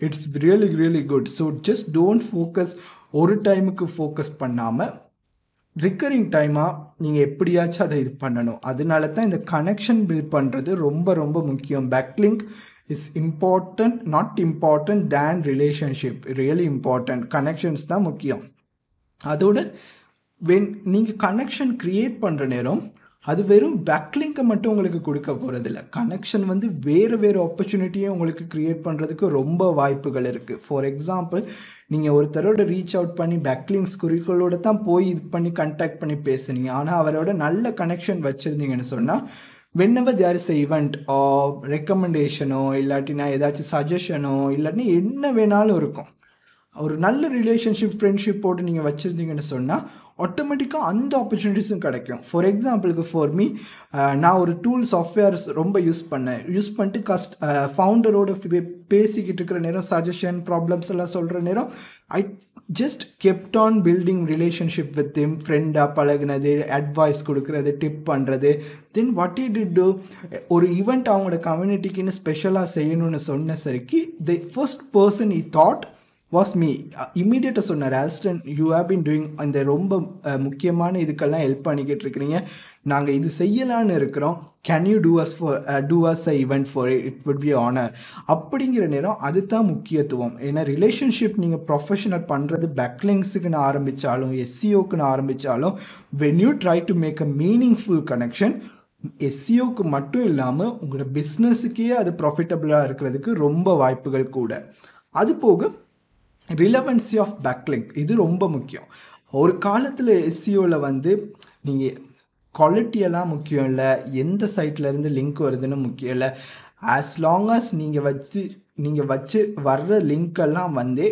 it's really really good. So just don't focus ஒரு டைமுக்கு ஃபோக்கஸ் பண்ணாமல் ரிக்கரிங் டைமாக நீங்கள் எப்படியாச்சும் அதை இது பண்ணணும். அதனால தான் இந்த கனெக்ஷன் பில்ட் பண்ணுறது ரொம்ப ரொம்ப முக்கியம். Backlink is important, not important than relationship. Really important. Connections தான் முக்கியம். அதோட நீங்கள் கனெக்ஷன் க்ரியேட் பண்ணுற நேரம் அது வெறும் பேக்லிங்கை மட்டும் உங்களுக்கு கொடுக்க போகிறதில்ல. கனெக்ஷன் வந்து வேறு ஆப்பர்ச்சுனிட்டியும் உங்களுக்கு க்ரியேட் பண்ணுறதுக்கு ரொம்ப வாய்ப்புகள் இருக்குது. ஃபார் எக்ஸாம்பிள், நீங்கள் ஒருத்தரோட ரீச் அவுட் பண்ணி பேக்லிங்ஸ் குறிக்கோளோட தான் போய் இது பண்ணி கண்டாக்ட் பண்ணி பேசுனீங்க. ஆனால் அவரோட நல்ல கனெக்ஷன் வச்சுருந்தீங்கன்னு சொன்னால் whenever there is a event or ரெக்கமெண்டேஷனோ இல்லாட்டினா ஏதாச்சும் சஜஷனோ இல்லாட்டினா என்ன வேணாலும் இருக்கும். ஒரு நல்ல ரிலேஷன்ஷிப் ஃப்ரெண்ட்ஷிப் போட்டு நீங்கள் வச்சுருந்தீங்கன்னு சொன்னால் ஆட்டோமேட்டிக்காக அந்த ஆப்பர்ச்சுனிட்டிஸும் கிடைக்கும். ஃபார் எக்ஸாம்பிளுக்கு ஃபார் மீ, நான் ஒரு சாஃப்ட்வேர்ஸ் ரொம்ப யூஸ் பண்ணிட்டு ஃபவுண்டரோட பேசிக்கிட்டு இருக்கிற நேரம் சஜஷன் ப்ராப்ளம்ஸ் எல்லாம் சொல்கிற நேரம் I just kept on building relationship with Thiem. ஃப்ரெண்டாக பழகுனது, அட்வைஸ் கொடுக்குறது, டிப் பண்ணுறது. Then what it did to, ஒரு ஈவெண்ட் அவங்களோட கம்யூனிட்டிக்குன்னு ஸ்பெஷலாக செய்யணும்னு சொன்ன சரிக்கு the first person E thought was me. இம்மீடியட்டாக சொன்னார், Alston you have been doing அந்த ரொம்ப முக்கியமான இதுக்கெல்லாம் ஹெல்ப் பண்ணிக்கிட்டு இருக்கிறீங்க, நாங்கள் இது செய்யலான்னு இருக்கிறோம், can you do us a event for it would be honour. அப்படிங்கிற நேரம் அதுதான் முக்கியத்துவம். ஏன்னா ரிலேஷன்ஷிப் நீங்கள் ப்ரொஃபஷனல் பண்ணுறது பேக்லிங்ஸுக்குன்னு ஆரம்பித்தாலும் எஸ்சிஓக்குன்னு ஆரம்பித்தாலும் when you try to make a meaningful connection, எஸ்சிஓக்கு மட்டும் இல்லாமல் உங்களோட பிஸ்னஸுக்கே அது ப்ராஃபிட்டபுளாக இருக்கிறதுக்கு ரொம்ப வாய்ப்புகள் கூட. அது போக ரிலவன்சி ஆஃப் பேக்லிங்க் இது ரொம்ப முக்கியம். ஒரு காலத்தில் எஸ்சிஓவில் வந்து நீங்கள் குவாலிட்டியெல்லாம் முக்கியம் இல்லை, எந்த சைட்லேருந்து லிங்க் வருதுன்னு முக்கியம் இல்லை. ஆஸ் லாங் அஸ் நீங்கள் வச்சு வர்ற லிங்க்கெல்லாம் வந்து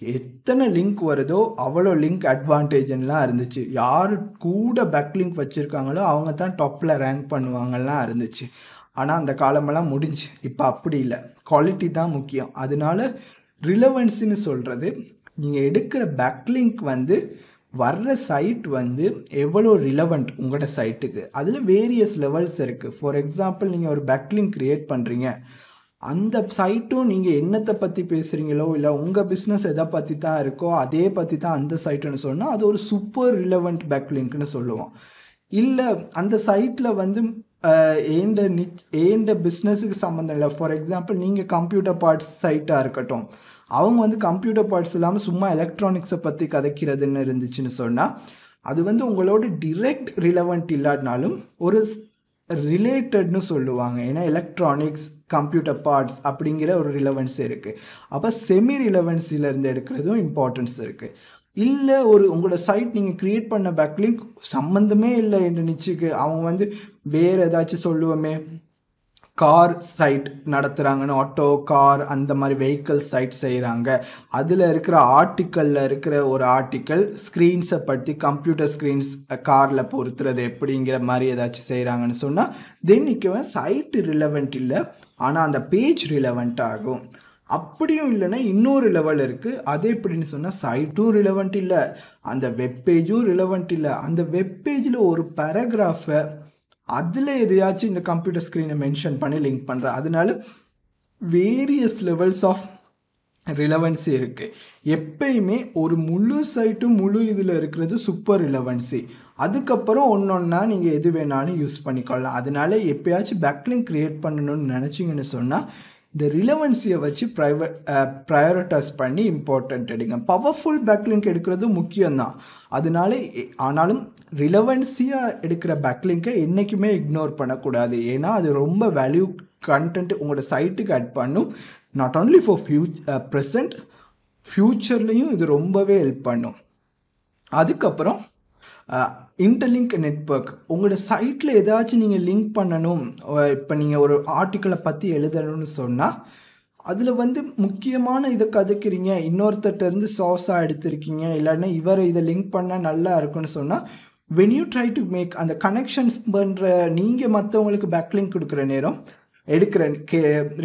எத்தனை லிங்க் வருதோ அவ்வளோ லிங்க் அட்வான்டேஜ்லாம் இருந்துச்சு. யார் கூட பேக்லிங்க் வச்சுருக்காங்களோ அவங்க தான் டாப்பில் ரேங்க் பண்ணுவாங்கலாம் இருந்துச்சு. ஆனால் அந்த காலமெல்லாம் முடிஞ்சு. இப்போ அப்படி இல்லை, குவாலிட்டி தான் முக்கியம். அதனால ரிலவன்ஸுன்னு சொல்கிறது நீங்கள் எடுக்கிற பேக்லிங்க் வந்து வர்ற சைட் வந்து எவ்வளோ ரிலவெண்ட் உங்களோட சைட்டுக்கு, அதில் வேரியஸ் லெவல்ஸ் இருக்குது. ஃபார் எக்ஸாம்பிள், நீங்கள் ஒரு பேக்லிங்க் க்ரியேட் பண்ணுறீங்க, அந்த சைட்டும் நீங்கள் என்னத்தை பற்றி பேசுகிறீங்களோ இல்லை உங்கள் பிஸ்னஸ் எதை பற்றி தான் இருக்கோ அதே பற்றி தான் அந்த சைட்டுன்னு சொன்னால் அது ஒரு சூப்பர் ரிலவெண்ட் பேக்லிங்க்னு சொல்லுவோம். இல்லை அந்த சைட்டில் வந்து ஏண்ட பிஸ்னஸுக்கு சம்மந்தம் இல்லை. ஃபார் எக்ஸாம்பிள், நீங்கள் கம்ப்யூட்டர் பார்ட்ஸ் சைட்டாக இருக்கட்டும், அவங்க வந்து கம்ப்யூட்டர் பார்ட்ஸ் இல்லாமல் சும்மா எலக்ட்ரானிக்ஸை பற்றி கதைக்கிறதுன்னு இருந்துச்சுன்னு சொன்னால் அது வந்து உங்களோட டிரெக்ட் ரிலவெண்ட் இல்லாட்டினாலும் ஒரு ரிலேட்டட்னு சொல்லுவாங்க. ஏன்னா எலக்ட்ரானிக்ஸ், கம்ப்யூட்டர் பார்ட்ஸ் அப்படிங்கிற ஒரு ரிலவன்ஸ் இருக்குது. அப்போ செமி ரிலவன்ஸிலேருந்து எடுக்கிறதும் இம்பார்ட்டன்ஸ் இருக்குது. இல்லை உங்களோட சைட் நீங்கள் க்ரியேட் பண்ண பேக்லிங்க் சம்மந்தமே இல்லை என்ற நிச்சயக்கு அவங்க வந்து வேறு ஏதாச்சும் சொல்லுவோமே, கார் சைட் நடத்துகிறாங்கன்னு, ஆட்டோ கார் அந்த மாதிரி வெஹிக்கிள் சைட் செய்கிறாங்க, அதில் இருக்கிற ஆர்டிக்கலில் இருக்கிற ஒரு ஆர்டிக்கல் ஸ்க்ரீன்ஸை பற்றி கம்ப்யூட்டர் ஸ்க்ரீன்ஸ் காரில் பொறுத்துறது எப்படிங்கிற மாதிரி ஏதாச்சும் செய்கிறாங்கன்னு சொன்னால் தென் சைட்டு ரிலவெண்ட் இல்லை, ஆனால் அந்த பேஜ் ரிலவெண்ட் ஆகும். அப்படியும் இல்லைன்னா இன்னொரு லெவல் இருக்குது. அது எப்படின்னு சொன்னால் சைட்டும் ரிலவெண்ட் இல்லை, அந்த வெப்பேஜும் ரிலவெண்ட் இல்லை. அந்த வெப்பேஜில் ஒரு பேராகிராஃபை அதில் எதையாச்சும் இந்த கம்ப்யூட்டர் ஸ்க்ரீனை மென்ஷன் பண்ணி லிங்க் பண்ணுற. அதனால வேரியஸ் லெவல்ஸ் ஆஃப் ரிலவன்சி இருக்குது. எப்பயுமே ஒரு முழு சைட்டும் முழு இதில் இருக்கிறது சூப்பர் ரிலவன்சி. அதுக்கப்புறம் ஒன்றா நீங்கள் எது வேணாலும் யூஸ் பண்ணிக்கலாம். அதனால எப்பயாச்சும் பேக்லிங்க் க்ரியேட் பண்ணணும்னு நினச்சிங்கன்னு சொன்னால் இந்த ரிலவன்சியை வச்சு ப்ரையாரிட்டைஸ் பண்ணி இம்பார்ட்டன்ட் எடுங்க. பவர்ஃபுல் பேக்லிங்க் எடுக்கிறது முக்கியம்தான். அதனால ஆனாலும் ரிலவன்சியாக எடுக்கிற பேக்லிங்கை என்றைக்குமே இக்னோர் பண்ணக்கூடாது. ஏன்னா அது ரொம்ப வேல்யூ கண்டென்ட் உங்களோட சைட்டுக்கு ஆட் பண்ணும். நாட் ஓன்லி ஃபார் ப்ரெசண்ட், ஃப்யூச்சர்லேயும் இது ரொம்பவே ஹெல்ப் பண்ணும். அதுக்கப்புறம் இன்டர்லிங்க் நெட்வொர்க். உங்களோட சைட்டில் ஏதாச்சும் நீங்கள் லிங்க் பண்ணணும், இப்போ நீங்கள் ஒரு ஆர்டிக்கிளை பற்றி எழுதணும்னு சொன்னால் அதில் வந்து முக்கியமான இதை கதைக்கிறீங்க, இன்னொருத்தர்கிட்டருந்து சோர்ஸாக எடுத்திருக்கீங்க, இல்லைன்னா இவரை இதை லிங்க் பண்ணால் நல்லா இருக்குன்னு சொன்னால் when you try to make அந்த கனெக்ஷன்ஸ் பண்ணுற நீங்கள் மற்றவங்களுக்கு பேக்லிங்க் கொடுக்குற நேரம்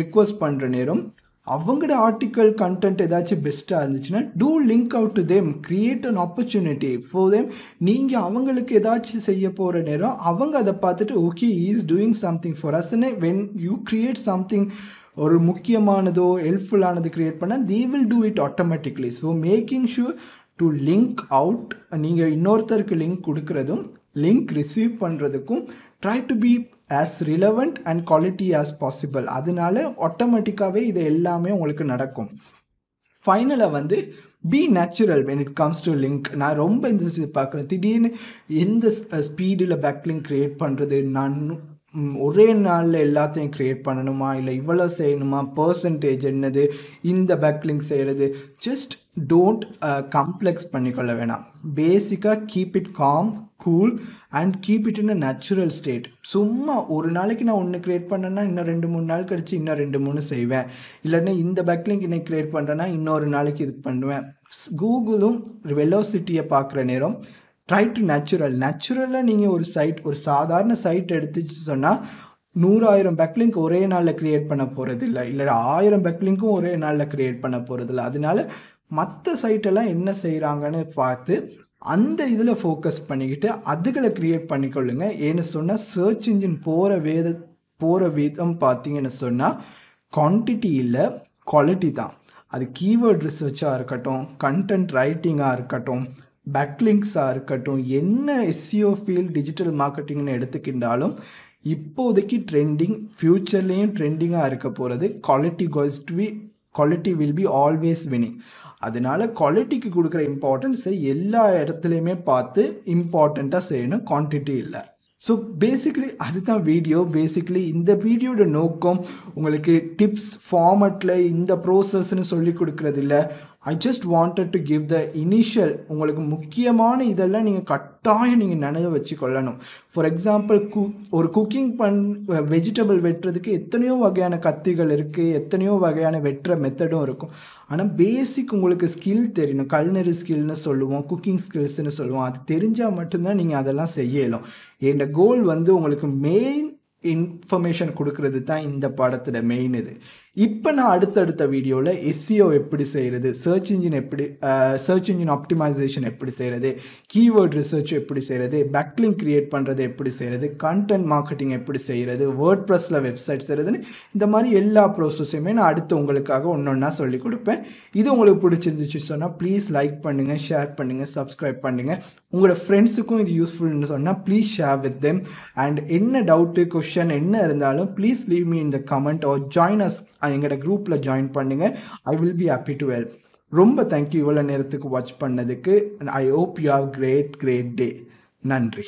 ரிக்வெஸ்ட் பண்ணுற நேரம் அவங்களோட ஆர்டிக்கல் கண்டென்ட் ஏதாச்சும் பெஸ்ட்டாக இருந்துச்சுன்னா do link out to them, create an opportunity for them. நீங்கள் அவங்களுக்கு ஏதாச்சும் செய்ய போகிற நேரம் அவங்க அதை பார்த்துட்டு okay is doing something for அஸ்ன்னு வென் யூ கிரியேட் சம்திங் ஒரு முக்கியமானதோ ஹெல்ப்ஃபுல்லானது க்ரியேட் பண்ணால் they will do it automatically. So making sure to link out, நீங்கள் இன்னொருத்தருக்கு லிங்க் கொடுக்குறதும் லிங்க் ரிசீவ் பண்ணுறதுக்கும் try to be as relevant and quality as possible. அதனால ஆட்டோமேட்டிக்காகவே இது எல்லாமே உங்களுக்கு நடக்கும். ஃபைனலாக வந்து B natural when it comes to link. நான் ரொம்ப இந்த பார்க்குறேன், திடீர்னு எந்த ஸ்பீடில் பேக்லிங்க் க்ரியேட் பண்ணுறது, நான் ஒரே நாளில் எல்லாத்தையும் க்ரியேட் பண்ணணுமா, இல்லை இவ்வளோ செய்யணுமா, பர்சன்டேஜ் என்னது, இந்த பேக்லிங்க் செய்கிறது, ஜஸ்ட் டோன்ட் காம்ப்ளெக்ஸ் பண்ணிக்கொள்ள வேணாம். பேசிக்காக keep it com, cool and keep it in a natural state. சும்மா ஒரு நாளைக்கு நான் ஒன்று க்ரியேட் பண்ணேன்னா இன்னும் 2-3 நாள் கழிச்சு இன்னும் 2-3 செய்வேன், இல்லைன்னா இந்த பேக்லிங்க் இன்னைக்கு க்ரியேட் பண்ணுறேன்னா இன்னொரு நாளைக்கு இது பண்ணுவேன். கூகுளும் வெலோசிட்டியை பார்க்குற நேரம் ட்ரை டு நேச்சுரலாக நீங்கள் ஒரு சைட், ஒரு சாதாரண சைட் எடுத்துச்சு சொன்னால் 100,000 பேக்லிங்க் ஒரே நாளில் க்ரியேட் பண்ண போகிறது இல்லை 1000 பேக்லிங்க்கும் ஒரே நாளில் க்ரியேட் பண்ண போகிறது இல்லை. அதனால மற்ற சைட்டெல்லாம் என்ன செய்கிறாங்கன்னு பார்த்து அந்த இதில் ஃபோக்கஸ் பண்ணிக்கிட்டு அதுகளை க்ரியேட் பண்ணிக்கொள்ளுங்க. ஏன்னு சொன்னால் சர்ச் இன்ஜின் போகிற விதம் பார்த்தீங்கன்னு சொன்னால் குவான்டிட்டி இல்லை, குவாலிட்டி தான். அது கீவேர்ட் ரிசர்ச்சாக இருக்கட்டும், கண்டென்ட் ரைட்டிங்காக இருக்கட்டும், பேக்லிங்க்ஸாக இருக்கட்டும், என்ன எஸ்சிஓ ஃபீல்ட் டிஜிட்டல் மார்க்கெட்டிங்னு எடுத்துக்கிட்டாலும் இப்போதைக்கு ட்ரெண்டிங், ஃப்யூச்சர்லேயும் ட்ரெண்டிங்காக இருக்க போகிறது quality will be always winning. அதனால குவாலிட்டிக்கு கொடுக்குற இம்பார்ட்டன்ஸை எல்லா இடத்துலையுமே பார்த்து இம்பார்ட்டண்ட்டாக செய்யணும், குவான்டிட்டி இல்லை. ஸோ பேசிக்கலி அதுதான் வீடியோ. பேசிக்கலி இந்த வீடியோட நோக்கம் உங்களுக்கு டிப்ஸ் ஃபார்மட்டில் இந்த ப்ரோசஸ்ன்னு சொல்லி கொடுக்குறது இல்லை. I just wanted to give the initial, உங்களுக்கு முக்கியமான இதெல்லாம் நீங்கள் கட்டாயம் நீங்கள் நினைவு வச்சு கொள்ளணும். ஃபார் எக்ஸாம்பிள் ஒரு குக்கிங் வெஜிடபிள் வெட்டுறதுக்கு எத்தனையோ வகையான கத்திகள் இருக்குது, எத்தனையோ வகையான வெட்டுற மெத்தடும் இருக்கும். ஆனால் பேசிக் உங்களுக்கு ஸ்கில் தெரியணும். கல்னரி ஸ்கில்னு சொல்லுவோம், குக்கிங் ஸ்கில்ஸ்ன்னு சொல்லுவோம். அது தெரிஞ்சால் மட்டும்தான் நீங்கள் அதெல்லாம் செய்யலாம். என்னோட கோல் வந்து உங்களுக்கு மெயின் இன்ஃபர்மேஷன் கொடுக்கறது தான் இந்த படத்தோட மெயின் இது. இப்போ நான் அடுத்தடுத்த வீடியோவில் எஸ்சிஓ எப்படி செய்கிறது, சர்ச் இன்ஜின் ஆப்டிமைசேஷன் எப்படி செய்கிறது, கீவேர்ட் ரிசர்ச் எப்படி செய்கிறது, பேக்லிங்க் க்ரியேட் பண்ணுறது எப்படி செய்கிறது, கண்டென்ட் மார்க்கெட்டிங் எப்படி செய்கிறது, வேர்ட் ப்ரெஸ்ஸில் வெப்சைட் செய்கிறதுன்னு இந்த மாதிரி எல்லா ப்ரோசஸையுமே நான் அடுத்து உங்களுக்காக ஒன்றா சொல்லி கொடுப்பேன். இது உங்களுக்கு பிடிச்சிருந்துச்சு சொன்னால் ப்ளீஸ் லைக் பண்ணுங்கள், ஷேர் பண்ணுங்கள், சப்ஸ்கிரைப் பண்ணுங்கள். உங்களோட ஃப்ரெண்ட்ஸுக்கும் இது யூஸ்ஃபுல்னு சொன்னால் please share with them. And என்ன டவுட்டு, கொஷன் என்ன இருந்தாலும் please leave me in the comment or join us. எங்களோட குரூப்பில் ஜாயின் பண்ணுங்கள். I will be happy to help. ரொம்ப தேங்க்யூ இவ்வளோ நேரத்துக்கு வாட்ச் பண்ணதுக்கு. I hope you have great day. நன்றி.